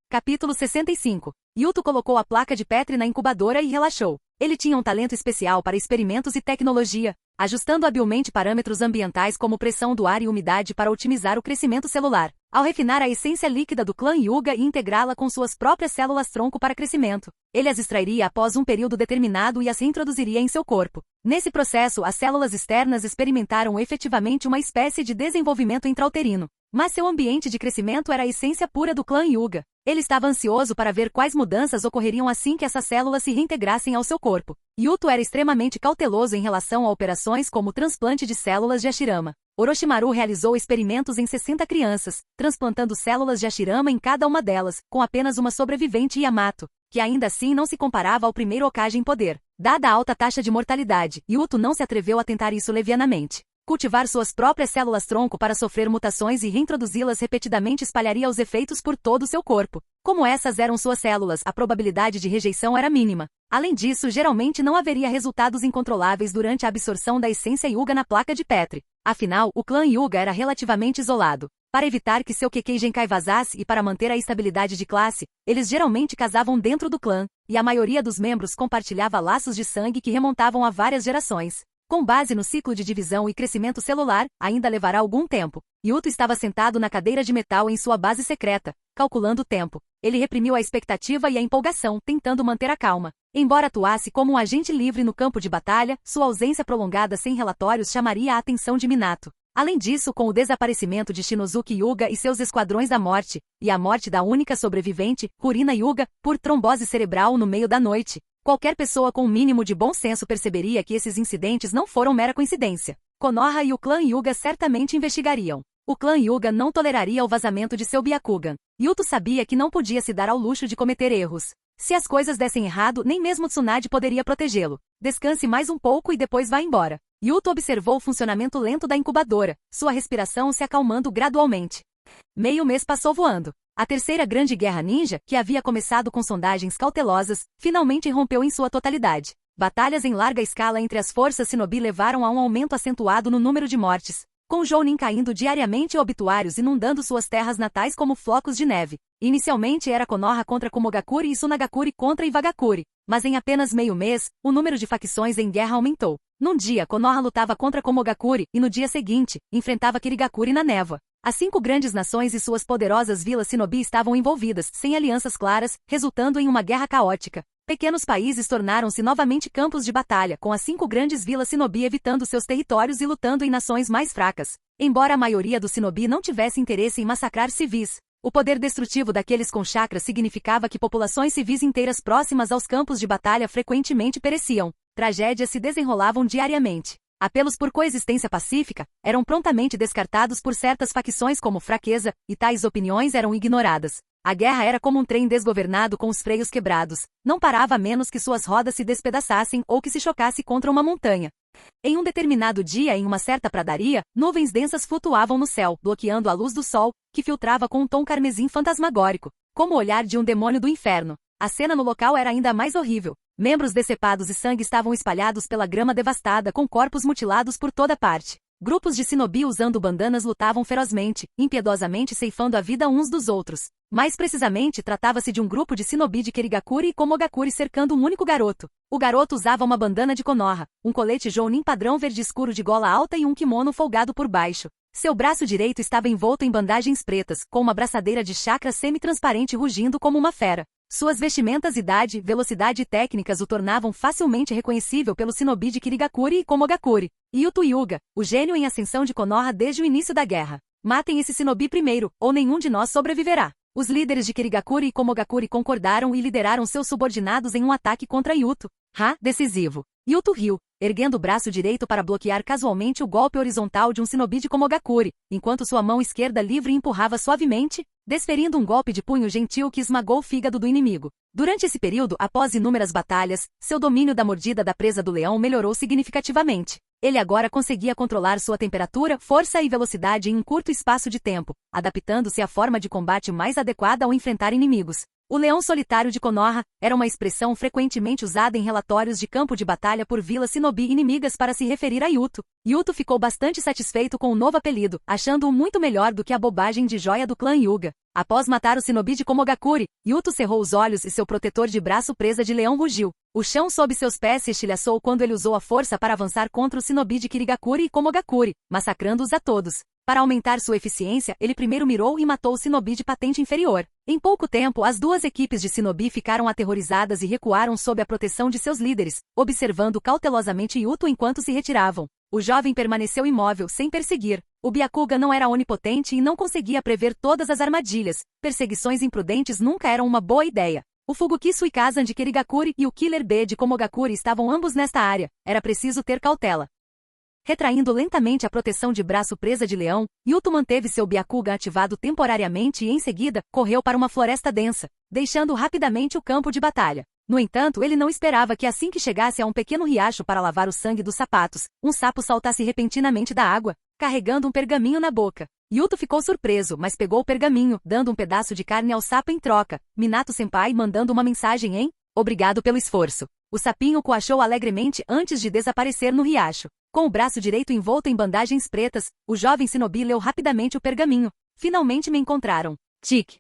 Capítulo 65. Yuto colocou a placa de Petri na incubadora e relaxou. Ele tinha um talento especial para experimentos e tecnologia, ajustando habilmente parâmetros ambientais como pressão do ar e umidade para otimizar o crescimento celular. Ao refinar a essência líquida do clã Hyuga e integrá-la com suas próprias células-tronco para crescimento, ele as extrairia após um período determinado e as reintroduziria em seu corpo. Nesse processo, as células externas experimentaram efetivamente uma espécie de desenvolvimento intrauterino. Mas seu ambiente de crescimento era a essência pura do clã Hyuga. Ele estava ansioso para ver quais mudanças ocorreriam assim que essas células se reintegrassem ao seu corpo. Yuto era extremamente cauteloso em relação a operações como o transplante de células de Hashirama. Orochimaru realizou experimentos em 60 crianças, transplantando células de Hashirama em cada uma delas, com apenas uma sobrevivente Yamato, que ainda assim não se comparava ao primeiro Hokage em poder. Dada a alta taxa de mortalidade, Yuto não se atreveu a tentar isso levianamente. Cultivar suas próprias células-tronco para sofrer mutações e reintroduzi-las repetidamente espalharia os efeitos por todo o seu corpo. Como essas eram suas células, a probabilidade de rejeição era mínima. Além disso, geralmente não haveria resultados incontroláveis durante a absorção da essência Hyuga na placa de Petri. Afinal, o clã Hyuga era relativamente isolado. Para evitar que seu Kekkei Genkai vazasse e para manter a estabilidade de classe, eles geralmente casavam dentro do clã, e a maioria dos membros compartilhava laços de sangue que remontavam a várias gerações. Com base no ciclo de divisão e crescimento celular, ainda levará algum tempo. Yuto estava sentado na cadeira de metal em sua base secreta, calculando o tempo. Ele reprimiu a expectativa e a empolgação, tentando manter a calma. Embora atuasse como um agente livre no campo de batalha, sua ausência prolongada sem relatórios chamaria a atenção de Minato. Além disso, com o desaparecimento de Shinozuki Hyuga e seus esquadrões da morte, e a morte da única sobrevivente, Kurina Hyuga, por trombose cerebral no meio da noite, qualquer pessoa com um mínimo de bom senso perceberia que esses incidentes não foram mera coincidência. Konoha e o clã Hyuga certamente investigariam. O clã Hyuga não toleraria o vazamento de seu Byakugan. Yuto sabia que não podia se dar ao luxo de cometer erros. Se as coisas dessem errado, nem mesmo Tsunade poderia protegê-lo. Descanse mais um pouco e depois vá embora. Yuto observou o funcionamento lento da incubadora, sua respiração se acalmando gradualmente. Meio mês passou voando. A terceira grande guerra ninja, que havia começado com sondagens cautelosas, finalmente irrompeu em sua totalidade. Batalhas em larga escala entre as forças shinobi levaram a um aumento acentuado no número de mortes, com Jounin caindo diariamente e obituários inundando suas terras natais como flocos de neve. Inicialmente era Konoha contra Komogakuri e Sunagakuri contra Iwagakuri, mas em apenas meio mês, o número de facções em guerra aumentou. Num dia, Konoha lutava contra Komogakuri, e no dia seguinte, enfrentava Kirigakuri na névoa. As 5 grandes nações e suas poderosas vilas shinobi estavam envolvidas, sem alianças claras, resultando em uma guerra caótica. Pequenos países tornaram-se novamente campos de batalha, com as 5 grandes vilas shinobi evitando seus territórios e lutando em nações mais fracas. Embora a maioria dos shinobi não tivesse interesse em massacrar civis, o poder destrutivo daqueles com chakras significava que populações civis inteiras próximas aos campos de batalha frequentemente pereciam. Tragédias se desenrolavam diariamente. Apelos por coexistência pacífica eram prontamente descartados por certas facções como fraqueza, e tais opiniões eram ignoradas. A guerra era como um trem desgovernado com os freios quebrados. Não parava a menos que suas rodas se despedaçassem ou que se chocasse contra uma montanha. Em um determinado dia em uma certa pradaria, nuvens densas flutuavam no céu, bloqueando a luz do sol, que filtrava com um tom carmesim fantasmagórico, como o olhar de um demônio do inferno. A cena no local era ainda mais horrível. Membros decepados e sangue estavam espalhados pela grama devastada com corpos mutilados por toda parte. Grupos de shinobi usando bandanas lutavam ferozmente, impiedosamente ceifando a vida uns dos outros. Mais precisamente, tratava-se de um grupo de shinobi de Kirigakuri e Komogakuri cercando um único garoto. O garoto usava uma bandana de Konoha, um colete Jounin padrão verde escuro de gola alta e um kimono folgado por baixo. Seu braço direito estava envolto em bandagens pretas, com uma braçadeira de chakra semi-transparente rugindo como uma fera. Suas vestimentas, idade, velocidade e técnicas o tornavam facilmente reconhecível pelo shinobi de Kirigakuri e Komogakuri. Yuto Hyuga, o gênio em ascensão de Konoha desde o início da guerra. Matem esse shinobi primeiro, ou nenhum de nós sobreviverá. Os líderes de Kirigakuri e Komogakuri concordaram e lideraram seus subordinados em um ataque contra Yuto. Decisivo. Yuto riu, erguendo o braço direito para bloquear casualmente o golpe horizontal de um shinobi de Komogakuri, enquanto sua mão esquerda livre empurrava suavemente, desferindo um golpe de punho gentil que esmagou o fígado do inimigo. Durante esse período, após inúmeras batalhas, seu domínio da mordida da presa do leão melhorou significativamente. Ele agora conseguia controlar sua temperatura, força e velocidade em um curto espaço de tempo, adaptando-se à forma de combate mais adequada ao enfrentar inimigos. O leão solitário de Konoha era uma expressão frequentemente usada em relatórios de campo de batalha por vilas shinobi inimigas para se referir a Yuto. Yuto ficou bastante satisfeito com o novo apelido, achando-o muito melhor do que a bobagem de joia do clã Hyuga. Após matar o shinobi de Komogakuri, Yuto cerrou os olhos e seu protetor de braço presa de leão rugiu. O chão sob seus pés se estilhaçou quando ele usou a força para avançar contra o shinobi de Kirigakuri e Komogakuri, massacrando-os a todos. Para aumentar sua eficiência, ele primeiro mirou e matou o shinobi de patente inferior. Em pouco tempo, as duas equipes de shinobi ficaram aterrorizadas e recuaram sob a proteção de seus líderes, observando cautelosamente Yuto enquanto se retiravam. O jovem permaneceu imóvel, sem perseguir. O Byakuga não era onipotente e não conseguia prever todas as armadilhas. Perseguições imprudentes nunca eram uma boa ideia. O Fuguki Suikazan de Kirigakuri e o Killer B de Komogakuri estavam ambos nesta área. Era preciso ter cautela. Retraindo lentamente a proteção de braço presa de leão, Yuto manteve seu Byakuga ativado temporariamente e em seguida, correu para uma floresta densa, deixando rapidamente o campo de batalha. No entanto, ele não esperava que assim que chegasse a um pequeno riacho para lavar o sangue dos sapatos, um sapo saltasse repentinamente da água, carregando um pergaminho na boca. Yuto ficou surpreso, mas pegou o pergaminho, dando um pedaço de carne ao sapo em troca. Minato-senpai mandando uma mensagem em "Obrigado pelo esforço". O sapinho coachou alegremente antes de desaparecer no riacho. Com o braço direito envolto em bandagens pretas, o jovem shinobi leu rapidamente o pergaminho. Finalmente me encontraram. Tic.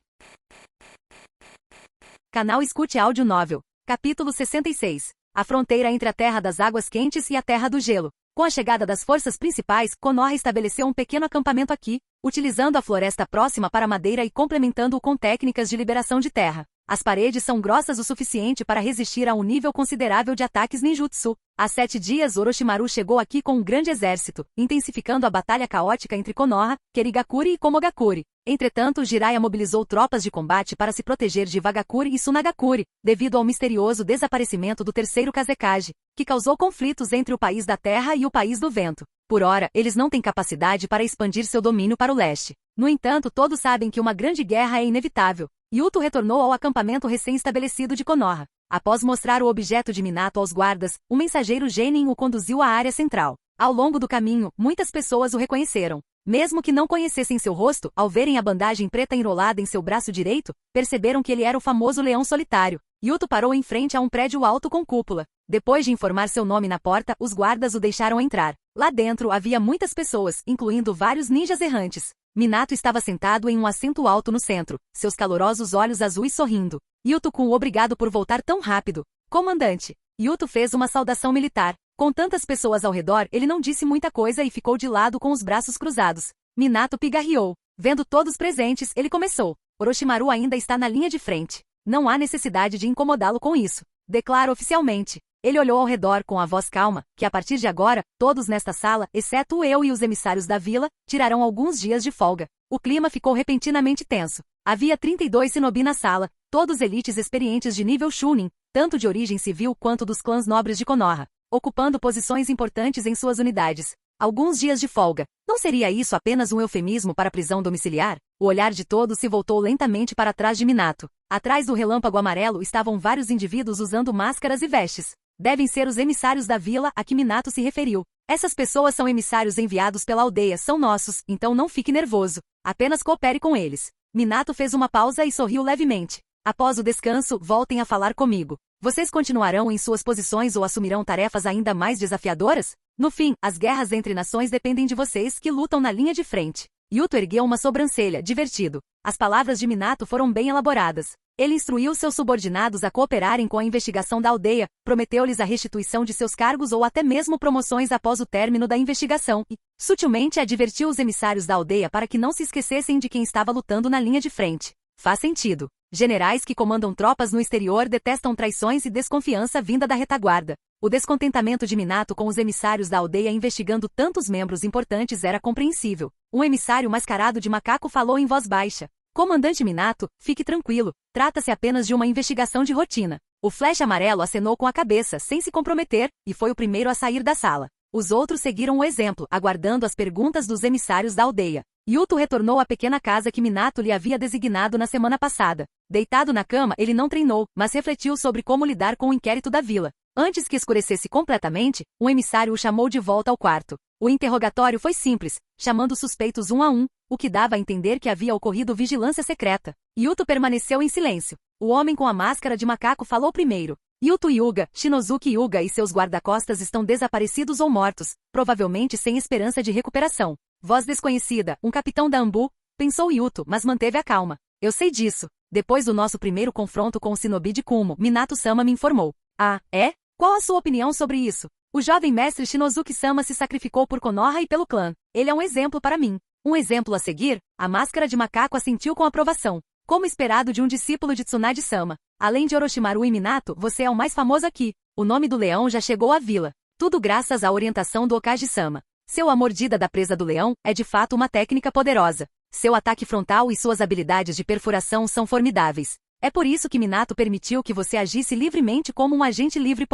Canal Escute Áudio Novel. Capítulo 66. A fronteira entre a Terra das Águas Quentes e a Terra do Gelo. Com a chegada das forças principais, Konoha estabeleceu um pequeno acampamento aqui, utilizando a floresta próxima para madeira e complementando-o com técnicas de liberação de terra. As paredes são grossas o suficiente para resistir a um nível considerável de ataques ninjutsu. Há 7 dias Orochimaru chegou aqui com um grande exército, intensificando a batalha caótica entre Konoha, Kirigakuri e Komogakuri. Entretanto, Jiraiya mobilizou tropas de combate para se proteger de Wagakure e Sunagakure, devido ao misterioso desaparecimento do terceiro Kazekage, que causou conflitos entre o País da Terra e o País do Vento. Por ora, eles não têm capacidade para expandir seu domínio para o leste. No entanto, todos sabem que uma grande guerra é inevitável. Yuto retornou ao acampamento recém-estabelecido de Konoha. Após mostrar o objeto de Minato aos guardas, o mensageiro Genin o conduziu à área central. Ao longo do caminho, muitas pessoas o reconheceram. Mesmo que não conhecessem seu rosto, ao verem a bandagem preta enrolada em seu braço direito, perceberam que ele era o famoso leão solitário. Yuto parou em frente a um prédio alto com cúpula. Depois de informar seu nome na porta, os guardas o deixaram entrar. Lá dentro havia muitas pessoas, incluindo vários ninjas errantes. Minato estava sentado em um assento alto no centro, seus calorosos olhos azuis sorrindo. Yuto-kun, obrigado por voltar tão rápido. Comandante. Yuto fez uma saudação militar. Com tantas pessoas ao redor, ele não disse muita coisa e ficou de lado com os braços cruzados. Minato pigarreou. Vendo todos presentes, ele começou. Orochimaru ainda está na linha de frente. Não há necessidade de incomodá-lo com isso. Declaro oficialmente. Ele olhou ao redor com a voz calma, que a partir de agora, todos nesta sala, exceto eu e os emissários da vila, tirarão alguns dias de folga. O clima ficou repentinamente tenso. Havia 32 shinobi na sala, todos elites experientes de nível Chunin, tanto de origem civil quanto dos clãs nobres de Konoha, ocupando posições importantes em suas unidades. Alguns dias de folga. Não seria isso apenas um eufemismo para prisão domiciliar? O olhar de todos se voltou lentamente para trás de Minato. Atrás do relâmpago amarelo estavam vários indivíduos usando máscaras e vestes. Devem ser os emissários da vila a que Minato se referiu. Essas pessoas são emissários enviados pela aldeia, são nossos, então não fique nervoso. Apenas coopere com eles. Minato fez uma pausa e sorriu levemente. Após o descanso, voltem a falar comigo. Vocês continuarão em suas posições ou assumirão tarefas ainda mais desafiadoras? No fim, as guerras entre nações dependem de vocês que lutam na linha de frente. Yuto ergueu uma sobrancelha, divertido. As palavras de Minato foram bem elaboradas. Ele instruiu seus subordinados a cooperarem com a investigação da aldeia, prometeu-lhes a restituição de seus cargos ou até mesmo promoções após o término da investigação e, sutilmente, advertiu os emissários da aldeia para que não se esquecessem de quem estava lutando na linha de frente. Faz sentido. Generais que comandam tropas no exterior detestam traições e desconfiança vinda da retaguarda. O descontentamento de Minato com os emissários da aldeia investigando tantos membros importantes era compreensível. Um emissário mascarado de macaco falou em voz baixa. Comandante Minato, fique tranquilo. Trata-se apenas de uma investigação de rotina. O Flecha Amarelo acenou com a cabeça, sem se comprometer, e foi o primeiro a sair da sala. Os outros seguiram o exemplo, aguardando as perguntas dos emissários da aldeia. Yuto retornou à pequena casa que Minato lhe havia designado na semana passada. Deitado na cama, ele não treinou, mas refletiu sobre como lidar com o inquérito da vila. Antes que escurecesse completamente, um emissário o chamou de volta ao quarto. O interrogatório foi simples, chamando suspeitos um a um, o que dava a entender que havia ocorrido vigilância secreta. Yuto permaneceu em silêncio. O homem com a máscara de macaco falou primeiro. Yuto Hyuga, Shinozuki Hyuga e seus guarda-costas estão desaparecidos ou mortos, provavelmente sem esperança de recuperação. Voz desconhecida, um capitão da Ambu, pensou Yuto, mas manteve a calma. Eu sei disso. Depois do nosso primeiro confronto com o shinobi de Kumo, Minato-sama me informou. Ah, é? Qual a sua opinião sobre isso? O jovem mestre Shinozuki-sama se sacrificou por Konoha e pelo clã. Ele é um exemplo para mim. Um exemplo a seguir? A máscara de macaco assentiu com aprovação. Como esperado de um discípulo de Tsunade-sama. Além de Orochimaru e Minato, você é o mais famoso aqui. O nome do leão já chegou à vila. Tudo graças à orientação do Okage-sama. A mordida da presa do leão é de fato uma técnica poderosa. Seu ataque frontal e suas habilidades de perfuração são formidáveis. É por isso que Minato permitiu que você agisse livremente como um agente livre.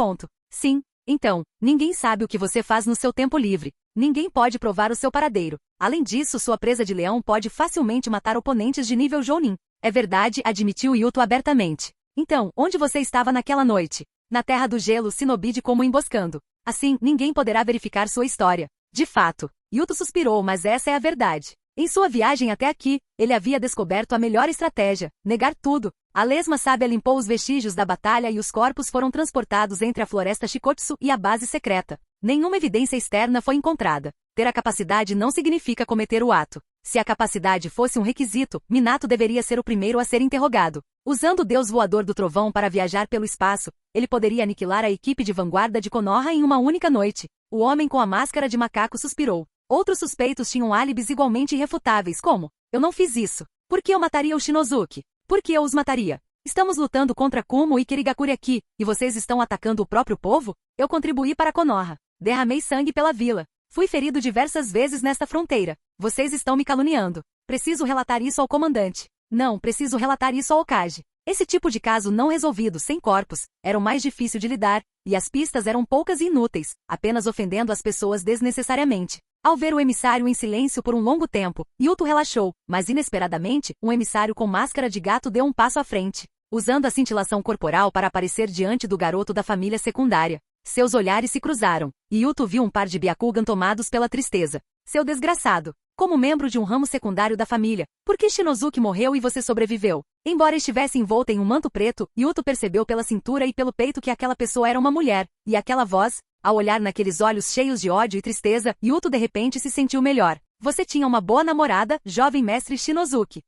Sim. Então, ninguém sabe o que você faz no seu tempo livre. Ninguém pode provar o seu paradeiro. Além disso, sua presa de leão pode facilmente matar oponentes de nível Jounin. É verdade, admitiu Yuto abertamente. Então, onde você estava naquela noite? Na Terra do Gelo, Shinobi como emboscando. Assim, ninguém poderá verificar sua história. De fato, Yuto suspirou, mas essa é a verdade. Em sua viagem até aqui, ele havia descoberto a melhor estratégia: negar tudo. A lesma sábia limpou os vestígios da batalha e os corpos foram transportados entre a floresta Shikotsu e a base secreta. Nenhuma evidência externa foi encontrada. Ter a capacidade não significa cometer o ato. Se a capacidade fosse um requisito, Minato deveria ser o primeiro a ser interrogado. Usando o deus voador do trovão para viajar pelo espaço, ele poderia aniquilar a equipe de vanguarda de Konoha em uma única noite. O homem com a máscara de macaco suspirou. Outros suspeitos tinham álibis igualmente irrefutáveis, como: eu não fiz isso. Por que eu mataria o Shinozuki? Por que eu os mataria? Estamos lutando contra Kumo e Kirigakure aqui, e vocês estão atacando o próprio povo? Eu contribuí para Konoha. Derramei sangue pela vila. Fui ferido diversas vezes nesta fronteira. Vocês estão me caluniando. Preciso relatar isso ao comandante. Não, preciso relatar isso ao Hokage. Esse tipo de caso não resolvido sem corpos era o mais difícil de lidar, e as pistas eram poucas e inúteis, apenas ofendendo as pessoas desnecessariamente. Ao ver o emissário em silêncio por um longo tempo, Yuto relaxou, mas inesperadamente, um emissário com máscara de gato deu um passo à frente, usando a cintilação corporal para aparecer diante do garoto da família secundária. Seus olhares se cruzaram, e Yuto viu um par de Byakugan tomados pela tristeza. Seu desgraçado! Como membro de um ramo secundário da família, por que Shinozuki morreu e você sobreviveu? Embora estivesse envolta em um manto preto, Yuto percebeu pela cintura e pelo peito que aquela pessoa era uma mulher, e aquela voz, ao olhar naqueles olhos cheios de ódio e tristeza, Yuto de repente se sentiu melhor. Você tinha uma boa namorada, jovem mestre Shinozuki.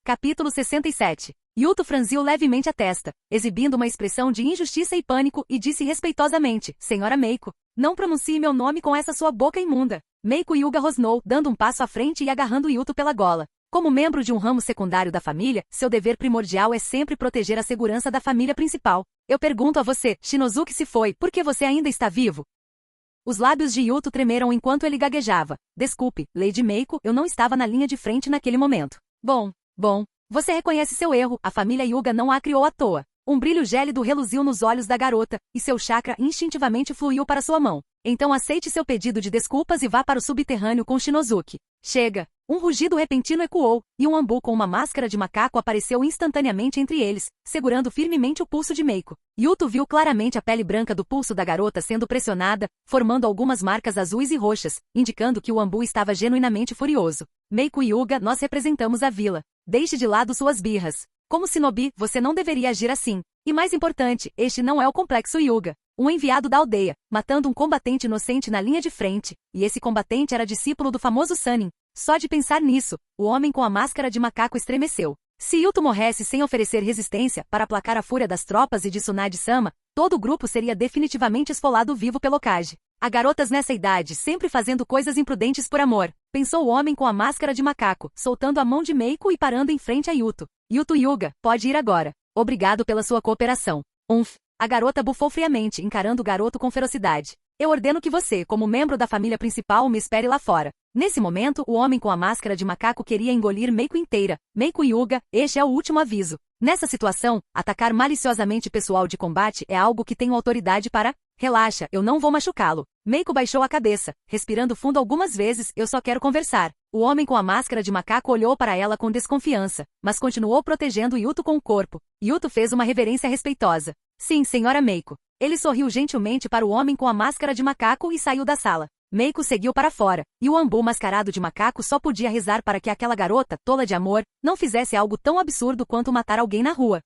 Capítulo 67. Yuto franziu levemente a testa, exibindo uma expressão de injustiça e pânico, e disse respeitosamente: Senhora Meiko, não pronuncie meu nome com essa sua boca imunda. Meiko Hyuga rosnou, dando um passo à frente e agarrando Yuto pela gola. Como membro de um ramo secundário da família, seu dever primordial é sempre proteger a segurança da família principal. Eu pergunto a você, Shinozuki se foi, por que você ainda está vivo? Os lábios de Yuto tremeram enquanto ele gaguejava. Desculpe, Lady Meiko, eu não estava na linha de frente naquele momento. Bom, você reconhece seu erro, a família Hyuga não a criou à toa. Um brilho gélido reluziu nos olhos da garota, e seu chakra instintivamente fluiu para sua mão. Então aceite seu pedido de desculpas e vá para o subterrâneo com Shinozuki. Chega! Um rugido repentino ecoou, e um ambu com uma máscara de macaco apareceu instantaneamente entre eles, segurando firmemente o pulso de Meiko. Yuto viu claramente a pele branca do pulso da garota sendo pressionada, formando algumas marcas azuis e roxas, indicando que o ambu estava genuinamente furioso. Meiko Hyuga, nós representamos a vila. Deixe de lado suas birras. Como Shinobi, você não deveria agir assim. E mais importante, este não é o complexo Hyuga. Um enviado da aldeia, matando um combatente inocente na linha de frente, e esse combatente era discípulo do famoso Sannin. Só de pensar nisso, o homem com a máscara de macaco estremeceu. Se Yuto morresse sem oferecer resistência para aplacar a fúria das tropas e de Tsunade-sama, todo o grupo seria definitivamente esfolado vivo pelo Hokage. Há garotas nessa idade sempre fazendo coisas imprudentes por amor, pensou o homem com a máscara de macaco, soltando a mão de Meiko e parando em frente a Yuto. Yuto Hyuga, pode ir agora. Obrigado pela sua cooperação. A garota bufou friamente, encarando o garoto com ferocidade. Eu ordeno que você, como membro da família principal, me espere lá fora. Nesse momento, o homem com a máscara de macaco queria engolir Meiko inteira. Meiko Hyuga, este é o último aviso. Nessa situação, atacar maliciosamente pessoal de combate é algo que tenho autoridade para... Relaxa, eu não vou machucá-lo. Meiko baixou a cabeça, respirando fundo algumas vezes, eu só quero conversar. O homem com a máscara de macaco olhou para ela com desconfiança, mas continuou protegendo Yuto com o corpo. Yuto fez uma reverência respeitosa. Sim, senhora Meiko. Ele sorriu gentilmente para o homem com a máscara de macaco e saiu da sala. Meiko seguiu para fora, e o ambu mascarado de macaco só podia rezar para que aquela garota, tola de amor, não fizesse algo tão absurdo quanto matar alguém na rua.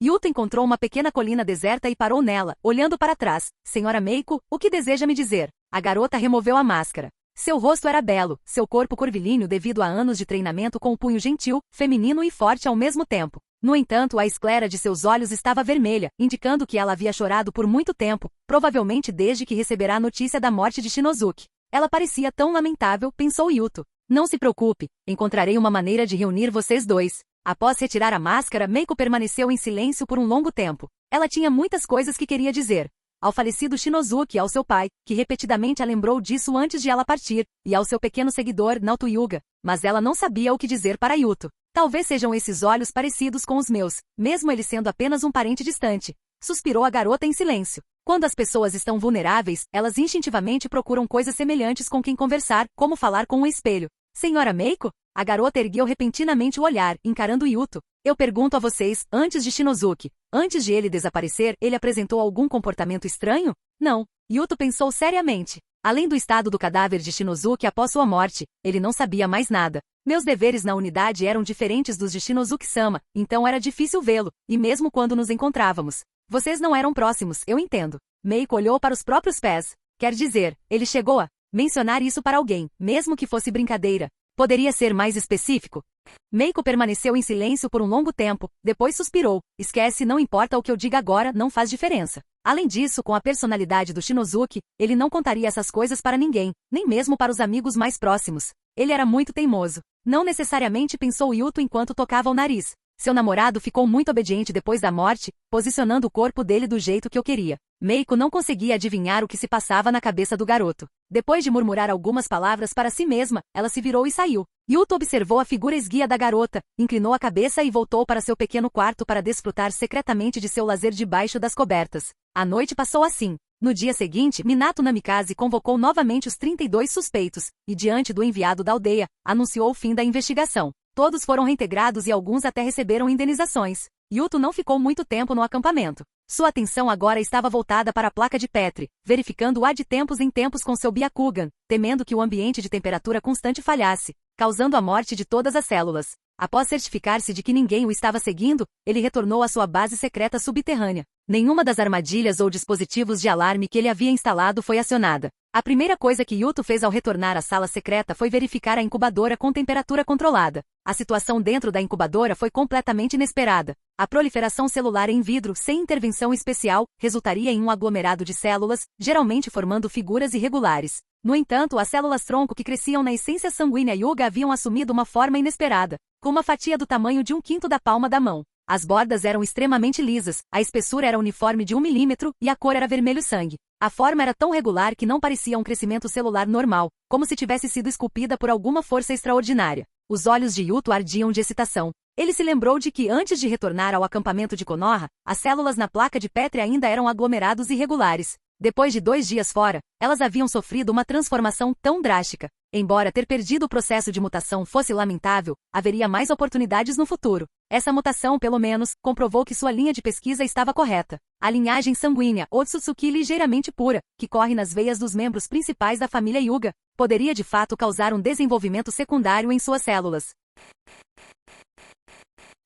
Yuto encontrou uma pequena colina deserta e parou nela, olhando para trás. Senhora Meiko, o que deseja me dizer? A garota removeu a máscara. Seu rosto era belo, seu corpo curvilíneo devido a anos de treinamento com o punho gentil, feminino e forte ao mesmo tempo. No entanto, a esclera de seus olhos estava vermelha, indicando que ela havia chorado por muito tempo, provavelmente desde que receberá a notícia da morte de Shinozuki. Ela parecia tão lamentável, pensou Yuto. Não se preocupe, encontrarei uma maneira de reunir vocês dois. Após retirar a máscara, Meiko permaneceu em silêncio por um longo tempo. Ela tinha muitas coisas que queria dizer. ao falecido Shinozuki e ao seu pai, que repetidamente a lembrou disso antes de ela partir, e ao seu pequeno seguidor, Naoto Hyuga, mas ela não sabia o que dizer para Yuto. Talvez sejam esses olhos parecidos com os meus, mesmo ele sendo apenas um parente distante. Suspirou a garota em silêncio. Quando as pessoas estão vulneráveis, elas instintivamente procuram coisas semelhantes com quem conversar, como falar com um espelho. Senhora Meiko? A garota ergueu repentinamente o olhar, encarando Yuto. Eu pergunto a vocês, antes de Shinozuki, antes de ele desaparecer, ele apresentou algum comportamento estranho? Não. Yuto pensou seriamente. Além do estado do cadáver de Shinozuki após sua morte, ele não sabia mais nada. Meus deveres na unidade eram diferentes dos de Shinozuki-sama, então era difícil vê-lo, e mesmo quando nos encontrávamos. Vocês não eram próximos, eu entendo. Meiko olhou para os próprios pés. Quer dizer, ele chegou a mencionar isso para alguém, mesmo que fosse brincadeira. Poderia ser mais específico? Meiko permaneceu em silêncio por um longo tempo, depois suspirou. Esquece, não importa o que eu diga agora, não faz diferença. Além disso, com a personalidade do Shinozuki, ele não contaria essas coisas para ninguém, nem mesmo para os amigos mais próximos. Ele era muito teimoso. Não necessariamente pensou Yuto enquanto tocava o nariz. Seu namorado ficou muito obediente depois da morte, posicionando o corpo dele do jeito que eu queria. Meiko não conseguia adivinhar o que se passava na cabeça do garoto. Depois de murmurar algumas palavras para si mesma, ela se virou e saiu. Yuto observou a figura esguia da garota, inclinou a cabeça e voltou para seu pequeno quarto para desfrutar secretamente de seu lazer debaixo das cobertas. A noite passou assim. No dia seguinte, Minato Namikaze convocou novamente os 32 suspeitos, e diante do enviado da aldeia, anunciou o fim da investigação. Todos foram reintegrados e alguns até receberam indenizações. Yuto não ficou muito tempo no acampamento. Sua atenção agora estava voltada para a placa de Petri, verificando-a de tempos em tempos com seu Byakugan, temendo que o ambiente de temperatura constante falhasse, causando a morte de todas as células. Após certificar-se de que ninguém o estava seguindo, ele retornou à sua base secreta subterrânea. Nenhuma das armadilhas ou dispositivos de alarme que ele havia instalado foi acionada. A primeira coisa que Yuto fez ao retornar à sala secreta foi verificar a incubadora com temperatura controlada. A situação dentro da incubadora foi completamente inesperada. A proliferação celular em vidro sem intervenção especial resultaria em um aglomerado de células, geralmente formando figuras irregulares. No entanto, as células-tronco que cresciam na essência sanguínea Hyuga haviam assumido uma forma inesperada, com uma fatia do tamanho de 1/5 da palma da mão. As bordas eram extremamente lisas, a espessura era uniforme de 1 milímetro e a cor era vermelho-sangue. A forma era tão regular que não parecia um crescimento celular normal, como se tivesse sido esculpida por alguma força extraordinária. Os olhos de Yuto ardiam de excitação. Ele se lembrou de que antes de retornar ao acampamento de Konoha, as células na placa de Petri ainda eram aglomerados irregulares. Depois de 2 dias fora, elas haviam sofrido uma transformação tão drástica. Embora ter perdido o processo de mutação fosse lamentável, haveria mais oportunidades no futuro. Essa mutação, pelo menos, comprovou que sua linha de pesquisa estava correta. A linhagem sanguínea Otsutsuki ligeiramente pura, que corre nas veias dos membros principais da família Hyuga, poderia de fato causar um desenvolvimento secundário em suas células.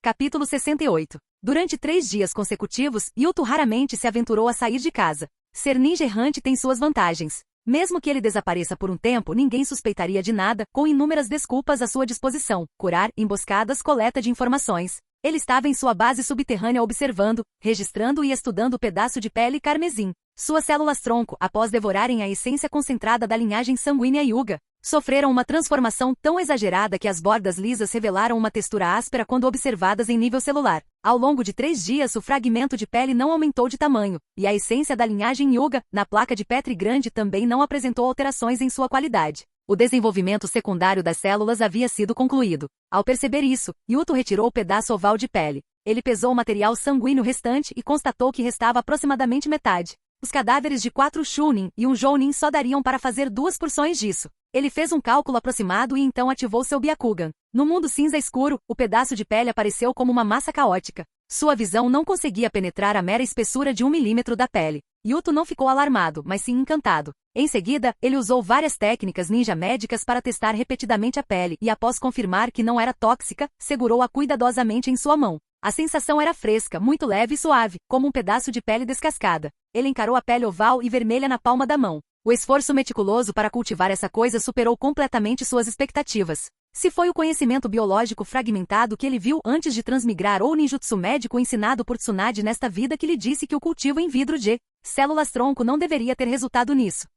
Capítulo 68. Durante 3 dias consecutivos, Yuto raramente se aventurou a sair de casa. Ser ninja errante tem suas vantagens. Mesmo que ele desapareça por um tempo, ninguém suspeitaria de nada, com inúmeras desculpas à sua disposição: curar, emboscadas, coleta de informações. Ele estava em sua base subterrânea observando, registrando e estudando o pedaço de pele carmesim. Suas células-tronco, após devorarem a essência concentrada da linhagem sanguínea Hyuga, sofreram uma transformação tão exagerada que as bordas lisas revelaram uma textura áspera quando observadas em nível celular. Ao longo de 3 dias, o fragmento de pele não aumentou de tamanho, e a essência da linhagem Hyuga, na placa de Petri grande, também não apresentou alterações em sua qualidade. O desenvolvimento secundário das células havia sido concluído. Ao perceber isso, Yuto retirou o pedaço oval de pele. Ele pesou o material sanguíneo restante e constatou que restava aproximadamente metade. Os cadáveres de 4 Chunin e um Jounin só dariam para fazer 2 porções disso. Ele fez um cálculo aproximado e então ativou seu Byakugan. No mundo cinza escuro, o pedaço de pele apareceu como uma massa caótica. Sua visão não conseguia penetrar a mera espessura de 1 milímetro da pele. Yuto não ficou alarmado, mas sim encantado. Em seguida, ele usou várias técnicas ninja médicas para testar repetidamente a pele e, após confirmar que não era tóxica, segurou-a cuidadosamente em sua mão. A sensação era fresca, muito leve e suave, como um pedaço de pele descascada. Ele encarou a pele oval e vermelha na palma da mão. O esforço meticuloso para cultivar essa coisa superou completamente suas expectativas. Se foi o conhecimento biológico fragmentado que ele viu antes de transmigrar ou o ninjutsu médico ensinado por Tsunade nesta vida que lhe disse que o cultivo em vidro de células-tronco não deveria ter resultado nisso.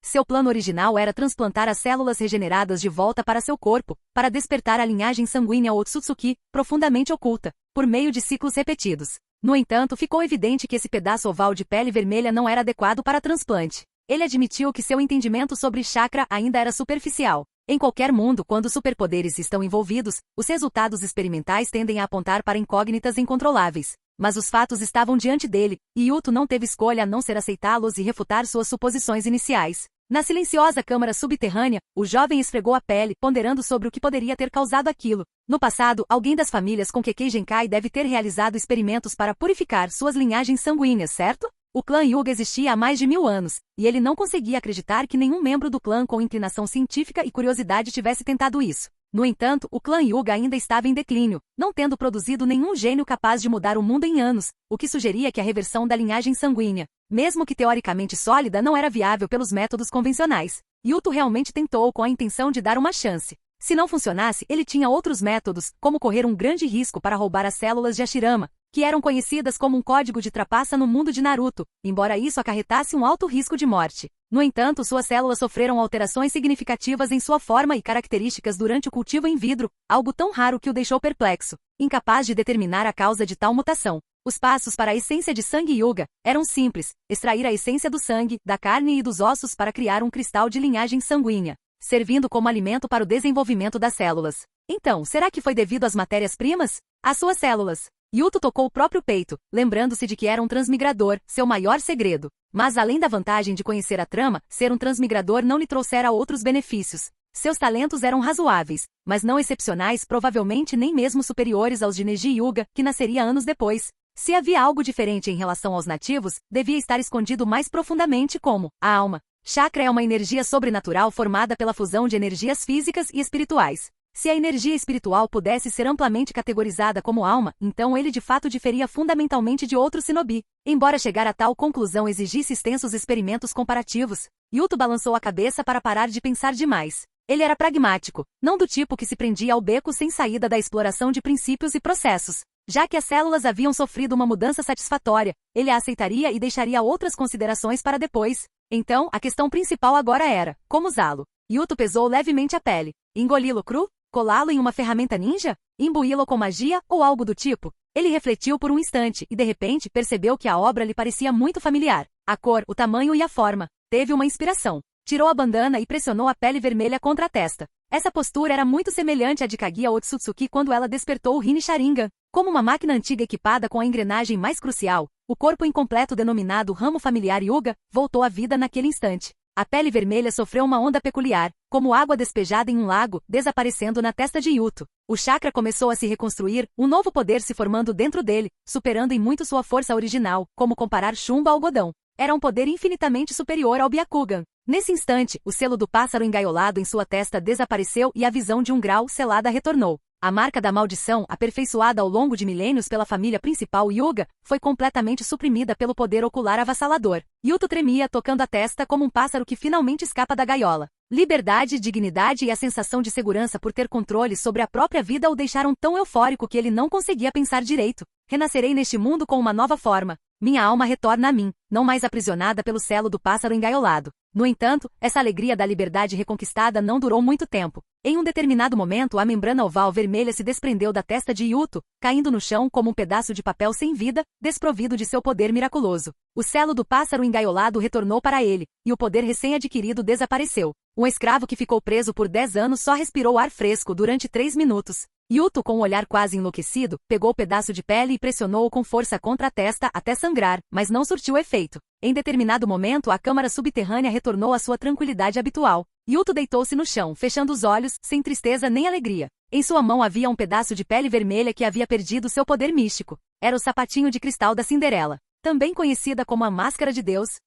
Seu plano original era transplantar as células regeneradas de volta para seu corpo, para despertar a linhagem sanguínea Otsutsuki, profundamente oculta, por meio de ciclos repetidos. No entanto, ficou evidente que esse pedaço oval de pele vermelha não era adequado para transplante. Ele admitiu que seu entendimento sobre chakra ainda era superficial. Em qualquer mundo, quando superpoderes estão envolvidos, os resultados experimentais tendem a apontar para incógnitas incontroláveis. Mas os fatos estavam diante dele, e Yuto não teve escolha a não ser aceitá-los e refutar suas suposições iniciais. Na silenciosa câmara subterrânea, o jovem esfregou a pele, ponderando sobre o que poderia ter causado aquilo. No passado, alguém das famílias com que Keijenkai deve ter realizado experimentos para purificar suas linhagens sanguíneas, certo? O clã Yuga existia há mais de 1000 anos, e ele não conseguia acreditar que nenhum membro do clã com inclinação científica e curiosidade tivesse tentado isso. No entanto, o clã Yuga ainda estava em declínio, não tendo produzido nenhum gênio capaz de mudar o mundo em anos, o que sugeria que a reversão da linhagem sanguínea, mesmo que teoricamente sólida, não era viável pelos métodos convencionais. Yuto realmente tentou com a intenção de dar uma chance. Se não funcionasse, ele tinha outros métodos, como correr um grande risco para roubar as células de Hashirama, que eram conhecidas como um código de trapaça no mundo de Naruto, embora isso acarretasse um alto risco de morte. No entanto, suas células sofreram alterações significativas em sua forma e características durante o cultivo em vidro, algo tão raro que o deixou perplexo, incapaz de determinar a causa de tal mutação. Os passos para a essência de sangue Yuga eram simples: extrair a essência do sangue, da carne e dos ossos para criar um cristal de linhagem sanguínea, servindo como alimento para o desenvolvimento das células. Então, será que foi devido às matérias-primas? Às suas células? Yuto tocou o próprio peito, lembrando-se de que era um transmigrador, seu maior segredo. Mas além da vantagem de conhecer a trama, ser um transmigrador não lhe trouxera outros benefícios. Seus talentos eram razoáveis, mas não excepcionais, provavelmente nem mesmo superiores aos de Neji Yuga, que nasceria anos depois. Se havia algo diferente em relação aos nativos, devia estar escondido mais profundamente como a alma. Chakra é uma energia sobrenatural formada pela fusão de energias físicas e espirituais. Se a energia espiritual pudesse ser amplamente categorizada como alma, então ele de fato diferia fundamentalmente de outro shinobi. Embora chegar a tal conclusão exigisse extensos experimentos comparativos, Yuto balançou a cabeça para parar de pensar demais. Ele era pragmático, não do tipo que se prendia ao beco sem saída da exploração de princípios e processos. Já que as células haviam sofrido uma mudança satisfatória, ele a aceitaria e deixaria outras considerações para depois. Então, a questão principal agora era como usá-lo. Yuto pesou levemente a pele. Engoli-lo cru? Colá-lo em uma ferramenta ninja? Imbuí-lo com magia ou algo do tipo? Ele refletiu por um instante e de repente percebeu que a obra lhe parecia muito familiar. A cor, o tamanho e a forma. Teve uma inspiração. Tirou a bandana e pressionou a pele vermelha contra a testa. Essa postura era muito semelhante à de Kaguya Otsutsuki quando ela despertou o Rin Sharingan. Como uma máquina antiga equipada com a engrenagem mais crucial, o corpo incompleto denominado ramo familiar Yuga voltou à vida naquele instante. A pele vermelha sofreu uma onda peculiar, como água despejada em um lago, desaparecendo na testa de Yuto. O chakra começou a se reconstruir, um novo poder se formando dentro dele, superando em muito sua força original, como comparar chumbo a algodão. Era um poder infinitamente superior ao Byakugan. Nesse instante, o selo do pássaro engaiolado em sua testa desapareceu e a visão de um grau selada retornou. A marca da maldição, aperfeiçoada ao longo de milênios pela família principal Yuga, foi completamente suprimida pelo poder ocular avassalador. Yuto tremia, tocando a testa como um pássaro que finalmente escapa da gaiola. Liberdade, dignidade e a sensação de segurança por ter controle sobre a própria vida o deixaram tão eufórico que ele não conseguia pensar direito. Renascerei neste mundo com uma nova forma. Minha alma retorna a mim, não mais aprisionada pelo selo do pássaro engaiolado. No entanto, essa alegria da liberdade reconquistada não durou muito tempo. Em um determinado momento, a membrana oval vermelha se desprendeu da testa de Yuto, caindo no chão como um pedaço de papel sem vida, desprovido de seu poder miraculoso. O selo do pássaro engaiolado retornou para ele, e o poder recém-adquirido desapareceu. Um escravo que ficou preso por 10 anos só respirou ar fresco durante 3 minutos. Yuto, com um olhar quase enlouquecido, pegou o pedaço de pele e pressionou-o com força contra a testa até sangrar, mas não surtiu efeito. Em determinado momento, a câmara subterrânea retornou à sua tranquilidade habitual. Yuto deitou-se no chão, fechando os olhos, sem tristeza nem alegria. Em sua mão havia um pedaço de pele vermelha que havia perdido seu poder místico. Era o sapatinho de cristal da Cinderela, também conhecida como a Máscara de Deus.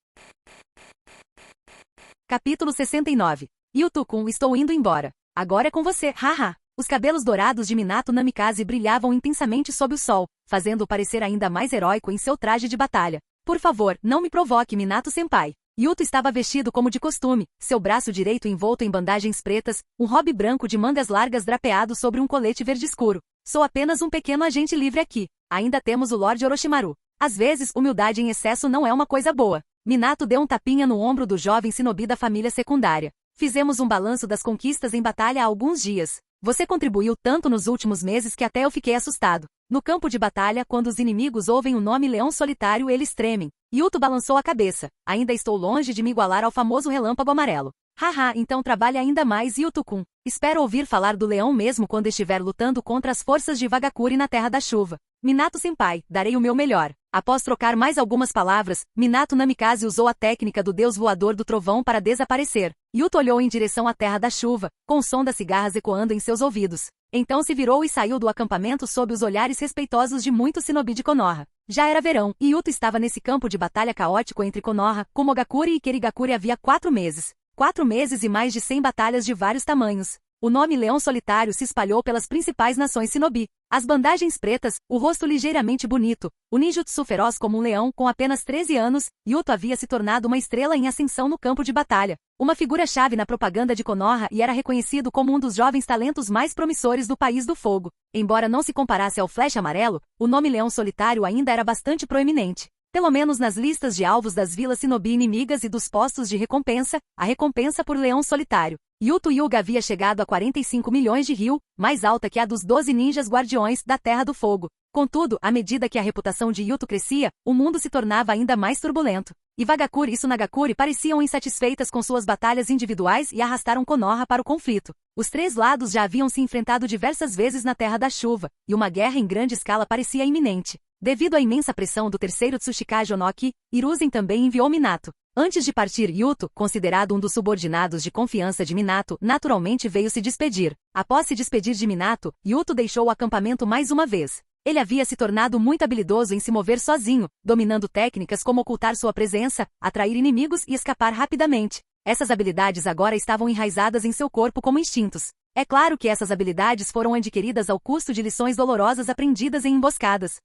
Capítulo 69. Yuto-kun, estou indo embora. Agora é com você, haha. Os cabelos dourados de Minato Namikaze brilhavam intensamente sob o sol, fazendo-o parecer ainda mais heróico em seu traje de batalha. Por favor, não me provoque, Minato-senpai. Yuto estava vestido como de costume, seu braço direito envolto em bandagens pretas, um robe branco de mangas largas drapeado sobre um colete verde escuro. Sou apenas um pequeno agente livre aqui. Ainda temos o Lorde Orochimaru. Às vezes, humildade em excesso não é uma coisa boa. Minato deu um tapinha no ombro do jovem shinobi da família secundária. Fizemos um balanço das conquistas em batalha há alguns dias. Você contribuiu tanto nos últimos meses que até eu fiquei assustado. No campo de batalha, quando os inimigos ouvem o nome Leão Solitário, eles tremem. Yuto balançou a cabeça. Ainda estou longe de me igualar ao famoso Relâmpago Amarelo. Haha, então trabalhe ainda mais, Yuto-kun. Espero ouvir falar do leão mesmo quando estiver lutando contra as forças de Vagakuri na Terra da Chuva. Minato-senpai, darei o meu melhor. Após trocar mais algumas palavras, Minato Namikaze usou a técnica do deus voador do trovão para desaparecer. Yuto olhou em direção à Terra da Chuva, com o som das cigarras ecoando em seus ouvidos. Então se virou e saiu do acampamento sob os olhares respeitosos de muitos shinobi de Konoha. Já era verão, e Yuto estava nesse campo de batalha caótico entre Konoha, Kumogakure e Kerigakure havia 4 meses. 4 meses e mais de 100 batalhas de vários tamanhos. O nome Leão Solitário se espalhou pelas principais nações shinobi. As bandagens pretas, o rosto ligeiramente bonito, o ninjutsu feroz como um leão com apenas 13 anos, Yuto havia se tornado uma estrela em ascensão no campo de batalha. Uma figura-chave na propaganda de Konoha e era reconhecido como um dos jovens talentos mais promissores do País do Fogo. Embora não se comparasse ao Flash Amarelo, o nome Leão Solitário ainda era bastante proeminente. Pelo menos nas listas de alvos das vilas shinobi inimigas e dos postos de recompensa, a recompensa por Leão Solitário. Yuto Hyuga havia chegado a 45 milhões de ryu, mais alta que a dos 12 ninjas guardiões da Terra do Fogo. Contudo, à medida que a reputação de Yuto crescia, o mundo se tornava ainda mais turbulento. Iwagakure e Tsunagakure pareciam insatisfeitas com suas batalhas individuais e arrastaram Konoha para o conflito. Os 3 lados já haviam se enfrentado diversas vezes na Terra da Chuva, e uma guerra em grande escala parecia iminente. Devido à imensa pressão do terceiro Tsuchikage Onoki, Hiruzen também enviou Minato. Antes de partir, Yuto, considerado um dos subordinados de confiança de Minato, naturalmente veio se despedir. Após se despedir de Minato, Yuto deixou o acampamento mais uma vez. Ele havia se tornado muito habilidoso em se mover sozinho, dominando técnicas como ocultar sua presença, atrair inimigos e escapar rapidamente. Essas habilidades agora estavam enraizadas em seu corpo como instintos. É claro que essas habilidades foram adquiridas ao custo de lições dolorosas aprendidas em emboscadas.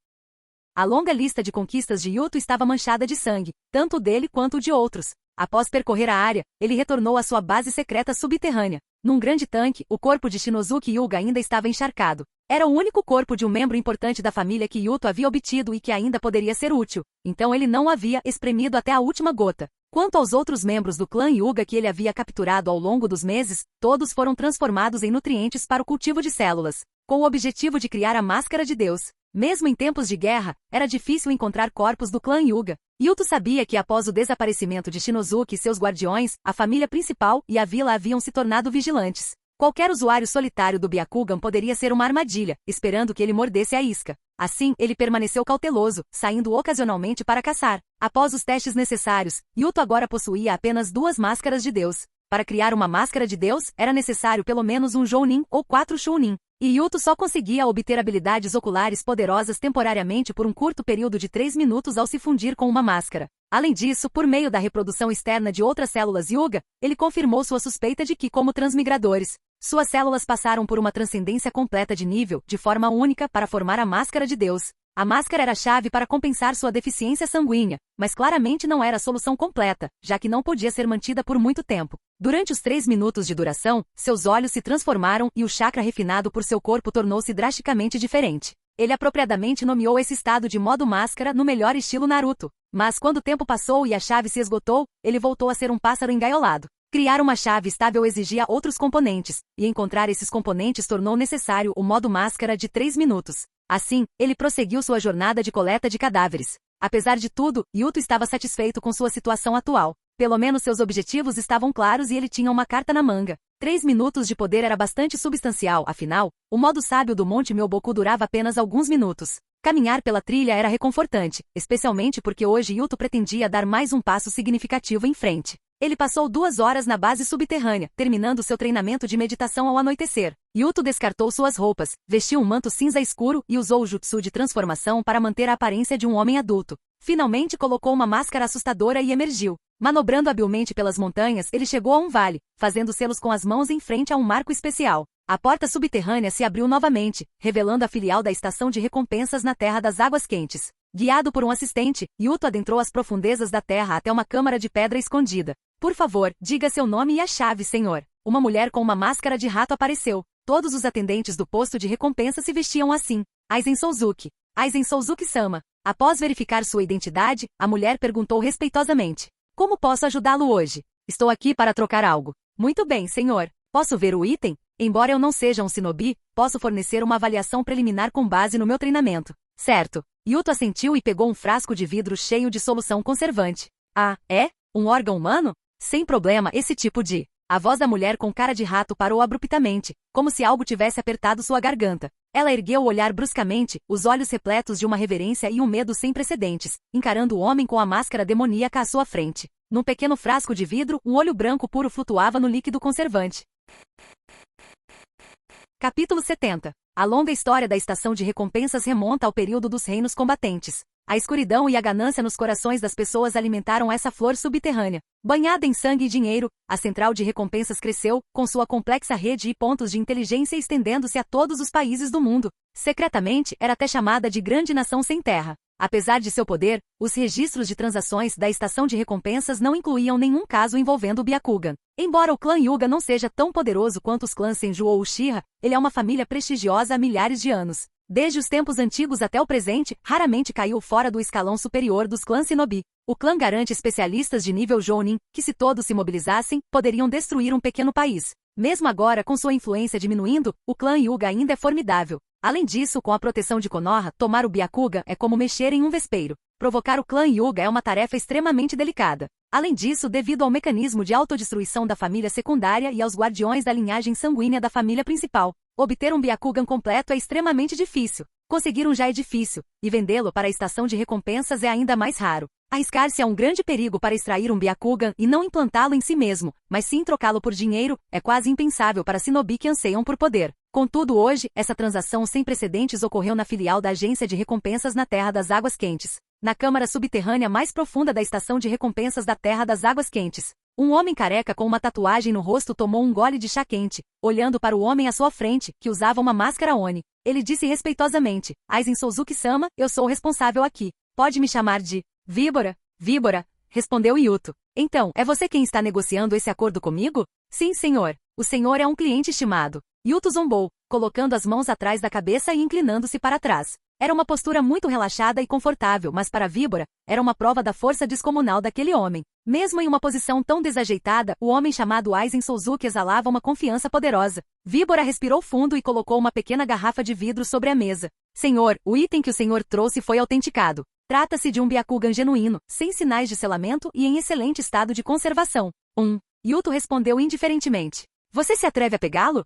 A longa lista de conquistas de Yuto estava manchada de sangue, tanto o dele quanto o de outros. Após percorrer a área, ele retornou à sua base secreta subterrânea. Num grande tanque, o corpo de Shinozuki Hyuga ainda estava encharcado. Era o único corpo de um membro importante da família que Yuto havia obtido e que ainda poderia ser útil. Então ele não o havia espremido até a última gota. Quanto aos outros membros do clã Hyuga que ele havia capturado ao longo dos meses, todos foram transformados em nutrientes para o cultivo de células, com o objetivo de criar a Máscara de Deus. Mesmo em tempos de guerra, era difícil encontrar corpos do clã Hyuga. Yuto sabia que após o desaparecimento de Shinozuki e seus guardiões, a família principal e a vila haviam se tornado vigilantes. Qualquer usuário solitário do Byakugan poderia ser uma armadilha, esperando que ele mordesse a isca. Assim, ele permaneceu cauteloso, saindo ocasionalmente para caçar. Após os testes necessários, Yuto agora possuía apenas 2 máscaras de Deus. Para criar uma máscara de Deus, era necessário pelo menos um Jounin ou 4 Chunin. E Yuto só conseguia obter habilidades oculares poderosas temporariamente por um curto período de 3 minutos ao se fundir com uma máscara. Além disso, por meio da reprodução externa de outras células Hyuga, ele confirmou sua suspeita de que, como transmigradores, suas células passaram por uma transcendência completa de nível, de forma única, para formar a Máscara de Deus. A máscara era a chave para compensar sua deficiência sanguínea, mas claramente não era a solução completa, já que não podia ser mantida por muito tempo. Durante os 3 minutos de duração, seus olhos se transformaram e o chakra refinado por seu corpo tornou-se drasticamente diferente. Ele apropriadamente nomeou esse estado de modo máscara no melhor estilo Naruto. Mas quando o tempo passou e a chave se esgotou, ele voltou a ser um pássaro engaiolado. Criar uma chave estável exigia outros componentes, e encontrar esses componentes tornou necessário o modo máscara de 3 minutos. Assim, ele prosseguiu sua jornada de coleta de cadáveres. Apesar de tudo, Yuto estava satisfeito com sua situação atual. Pelo menos seus objetivos estavam claros e ele tinha uma carta na manga. 3 minutos de poder era bastante substancial, afinal, o modo sábio do Monte Myoboku durava apenas alguns minutos. Caminhar pela trilha era reconfortante, especialmente porque hoje Yuto pretendia dar mais um passo significativo em frente. Ele passou 2 horas na base subterrânea, terminando seu treinamento de meditação ao anoitecer. Yuto descartou suas roupas, vestiu um manto cinza escuro e usou o jutsu de transformação para manter a aparência de um homem adulto. Finalmente colocou uma máscara assustadora e emergiu. Manobrando habilmente pelas montanhas, ele chegou a um vale, fazendo selos com as mãos em frente a um marco especial. A porta subterrânea se abriu novamente, revelando a filial da estação de recompensas na Terra das Águas Quentes. Guiado por um assistente, Yuto adentrou as profundezas da terra até uma câmara de pedra escondida. Por favor, diga seu nome e a chave, senhor. Uma mulher com uma máscara de rato apareceu. Todos os atendentes do posto de recompensa se vestiam assim. Aizen Souzuki. Aizen Souzuki-sama. Após verificar sua identidade, a mulher perguntou respeitosamente. Como posso ajudá-lo hoje? Estou aqui para trocar algo. Muito bem, senhor. Posso ver o item? Embora eu não seja um shinobi, posso fornecer uma avaliação preliminar com base no meu treinamento. Certo. Yuto assentiu e pegou um frasco de vidro cheio de solução conservante. Ah, é? Um órgão humano? Sem problema, esse tipo de... A voz da mulher com cara de rato parou abruptamente, como se algo tivesse apertado sua garganta. Ela ergueu o olhar bruscamente, os olhos repletos de uma reverência e um medo sem precedentes, encarando o homem com a máscara demoníaca à sua frente. Num pequeno frasco de vidro, um olho branco puro flutuava no líquido conservante. Capítulo 70. A longa história da estação de recompensas remonta ao período dos reinos combatentes. A escuridão e a ganância nos corações das pessoas alimentaram essa flor subterrânea. Banhada em sangue e dinheiro, a central de recompensas cresceu, com sua complexa rede e pontos de inteligência estendendo-se a todos os países do mundo. Secretamente, era até chamada de Grande Nação Sem Terra. Apesar de seu poder, os registros de transações da estação de recompensas não incluíam nenhum caso envolvendo o Byakugan. Embora o clã Hyuga não seja tão poderoso quanto os clãs Senju ou Uchiha, ele é uma família prestigiosa há milhares de anos. Desde os tempos antigos até o presente, raramente caiu fora do escalão superior dos clãs Shinobi. O clã garante especialistas de nível Jounin, que se todos se mobilizassem, poderiam destruir um pequeno país. Mesmo agora, com sua influência diminuindo, o clã Hyuga ainda é formidável. Além disso, com a proteção de Konoha, tomar o Byakugan é como mexer em um vespeiro. Provocar o clã Hyuga é uma tarefa extremamente delicada. Além disso, devido ao mecanismo de autodestruição da família secundária e aos guardiões da linhagem sanguínea da família principal, obter um Byakugan completo é extremamente difícil. Conseguir um já é difícil, e vendê-lo para a estação de recompensas é ainda mais raro. Arriscar-se é um grande perigo para extrair um Byakugan e não implantá-lo em si mesmo, mas sim trocá-lo por dinheiro, é quase impensável para shinobi que anseiam por poder. Contudo, hoje, essa transação sem precedentes ocorreu na filial da agência de recompensas na Terra das Águas Quentes, na câmara subterrânea mais profunda da estação de recompensas da Terra das Águas Quentes. Um homem careca com uma tatuagem no rosto tomou um gole de chá quente, olhando para o homem à sua frente, que usava uma máscara Oni. Ele disse respeitosamente: Aizen Souzuki-sama, eu sou o responsável aqui. Pode me chamar de Víbora? Víbora, respondeu Yuto. Então, é você quem está negociando esse acordo comigo? Sim, senhor. O senhor é um cliente estimado. Yuto zombou, colocando as mãos atrás da cabeça e inclinando-se para trás. Era uma postura muito relaxada e confortável, mas para Víbora, era uma prova da força descomunal daquele homem. Mesmo em uma posição tão desajeitada, o homem chamado Aizen Souzuki exalava uma confiança poderosa. Víbora respirou fundo e colocou uma pequena garrafa de vidro sobre a mesa. Senhor, o item que o senhor trouxe foi autenticado. Trata-se de um Byakugan genuíno, sem sinais de selamento e em excelente estado de conservação. Yuto respondeu indiferentemente. Você se atreve a pegá-lo?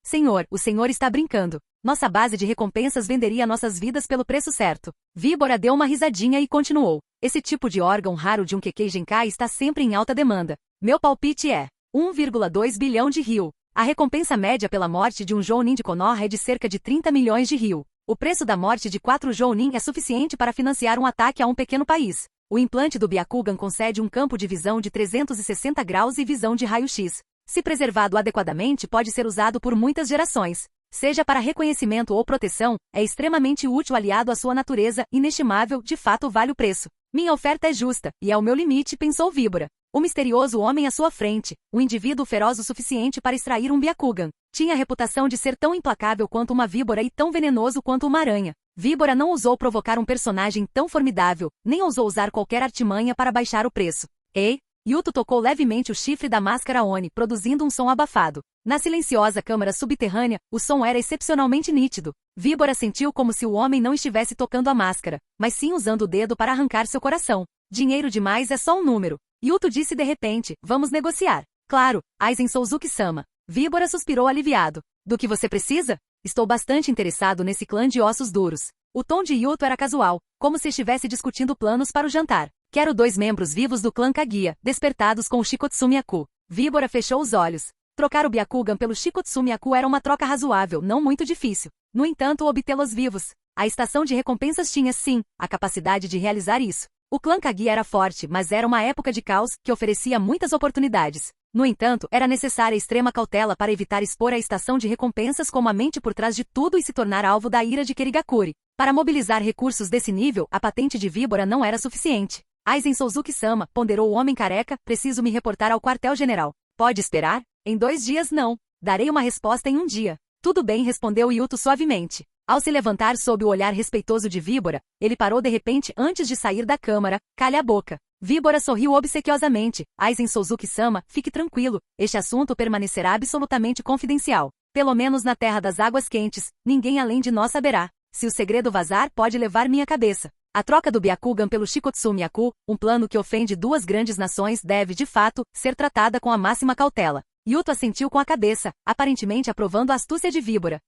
Senhor, o senhor está brincando. Nossa base de recompensas venderia nossas vidas pelo preço certo. Víbora deu uma risadinha e continuou. Esse tipo de órgão raro de um Kekkei Genkai está sempre em alta demanda. Meu palpite é 1,2 bilhão de ryu. A recompensa média pela morte de um Jounin de Konoha é de cerca de 30 milhões de ryu. O preço da morte de 4 Jounin é suficiente para financiar um ataque a um pequeno país. O implante do Byakugan concede um campo de visão de 360 graus e visão de raio-x. Se preservado adequadamente, pode ser usado por muitas gerações. Seja para reconhecimento ou proteção, é extremamente útil aliado à sua natureza inestimável, de fato vale o preço. Minha oferta é justa, e é o meu limite, pensou Víbora. O misterioso homem à sua frente, um indivíduo feroz o suficiente para extrair um Byakugan, tinha a reputação de ser tão implacável quanto uma víbora e tão venenoso quanto uma aranha. Víbora não ousou provocar um personagem tão formidável, nem ousou usar qualquer artimanha para baixar o preço. Ei! Yuto tocou levemente o chifre da máscara Oni, produzindo um som abafado. Na silenciosa câmara subterrânea, o som era excepcionalmente nítido. Víbora sentiu como se o homem não estivesse tocando a máscara, mas sim usando o dedo para arrancar seu coração. Dinheiro demais é só um número. Yuto disse de repente, vamos negociar. Claro, Aizen Souzuki-sama. Víbora suspirou aliviado. Do que você precisa? Estou bastante interessado nesse clã de ossos duros. O tom de Yuto era casual, como se estivesse discutindo planos para o jantar. Quero 2 membros vivos do clã Kaguya, despertados com o Shikotsumiaku. Víbora fechou os olhos. Trocar o Byakugan pelo Shikotsumiaku era uma troca razoável, não muito difícil. No entanto, obtê-los vivos. A estação de recompensas tinha, sim, a capacidade de realizar isso. O clã Kaguya era forte, mas era uma época de caos, que oferecia muitas oportunidades. No entanto, era necessária extrema cautela para evitar expor a estação de recompensas como a mente por trás de tudo e se tornar alvo da ira de Kirigakuri. Para mobilizar recursos desse nível, a patente de Víbora não era suficiente. Aizen Souzuki-sama, ponderou o homem careca, preciso me reportar ao quartel-general. Pode esperar? Em 2 dias não. Darei uma resposta em 1 dia. Tudo bem, respondeu Yuto suavemente. Ao se levantar sob o olhar respeitoso de Víbora, ele parou de repente antes de sair da câmara. Calha a boca. Víbora sorriu obsequiosamente. Aizen Souzuki-sama, fique tranquilo, este assunto permanecerá absolutamente confidencial. Pelo menos na Terra das Águas Quentes, ninguém além de nós saberá. Se o segredo vazar, pode levar minha cabeça. A troca do Byakugan pelo Shikotsu-myaku, um plano que ofende duas grandes nações, deve, de fato, ser tratada com a máxima cautela. Yuto assentiu com a cabeça, aparentemente aprovando a astúcia de Víbora.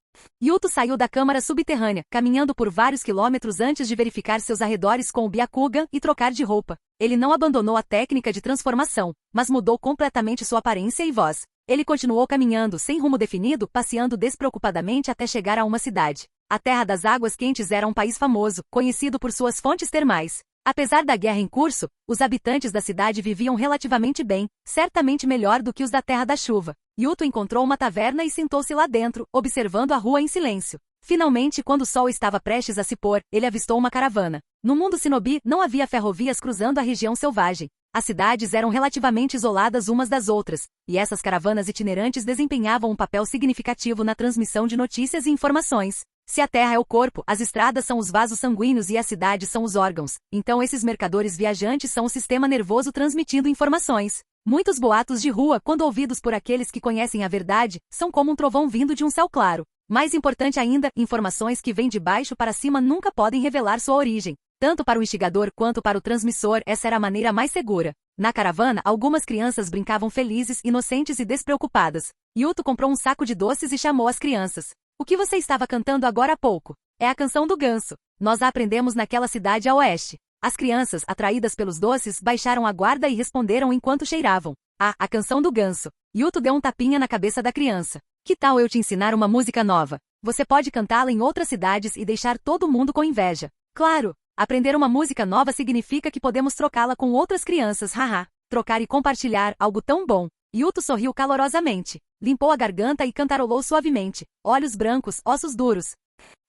Yuto saiu da câmara subterrânea, caminhando por vários quilômetros antes de verificar seus arredores com o Byakugan e trocar de roupa. Ele não abandonou a técnica de transformação, mas mudou completamente sua aparência e voz. Ele continuou caminhando sem rumo definido, passeando despreocupadamente até chegar a uma cidade. A Terra das Águas Quentes era um país famoso, conhecido por suas fontes termais. Apesar da guerra em curso, os habitantes da cidade viviam relativamente bem, certamente melhor do que os da Terra da Chuva. Yuto encontrou uma taverna e sentou-se lá dentro, observando a rua em silêncio. Finalmente, quando o sol estava prestes a se pôr, ele avistou uma caravana. No mundo Shinobi, não havia ferrovias cruzando a região selvagem. As cidades eram relativamente isoladas umas das outras, e essas caravanas itinerantes desempenhavam um papel significativo na transmissão de notícias e informações. Se a terra é o corpo, as estradas são os vasos sanguíneos e as cidades são os órgãos, então esses mercadores viajantes são o sistema nervoso transmitindo informações. Muitos boatos de rua, quando ouvidos por aqueles que conhecem a verdade, são como um trovão vindo de um céu claro. Mais importante ainda, informações que vêm de baixo para cima nunca podem revelar sua origem. Tanto para o instigador quanto para o transmissor, essa era a maneira mais segura. Na caravana, algumas crianças brincavam felizes, inocentes e despreocupadas. Yuto comprou um saco de doces e chamou as crianças. O que você estava cantando agora há pouco? É a canção do ganso. Nós a aprendemos naquela cidade a oeste. As crianças, atraídas pelos doces, baixaram a guarda e responderam enquanto cheiravam. Ah, a canção do ganso. Yuto deu um tapinha na cabeça da criança. Que tal eu te ensinar uma música nova? Você pode cantá-la em outras cidades e deixar todo mundo com inveja. Claro! Aprender uma música nova significa que podemos trocá-la com outras crianças, haha. Trocar e compartilhar, algo tão bom. Yuto sorriu calorosamente. Limpou a garganta e cantarolou suavemente. Olhos brancos, ossos duros.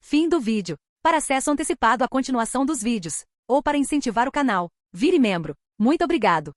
Fim do vídeo. Para acesso antecipado à continuação dos vídeos, ou para incentivar o canal, vire membro. Muito obrigado.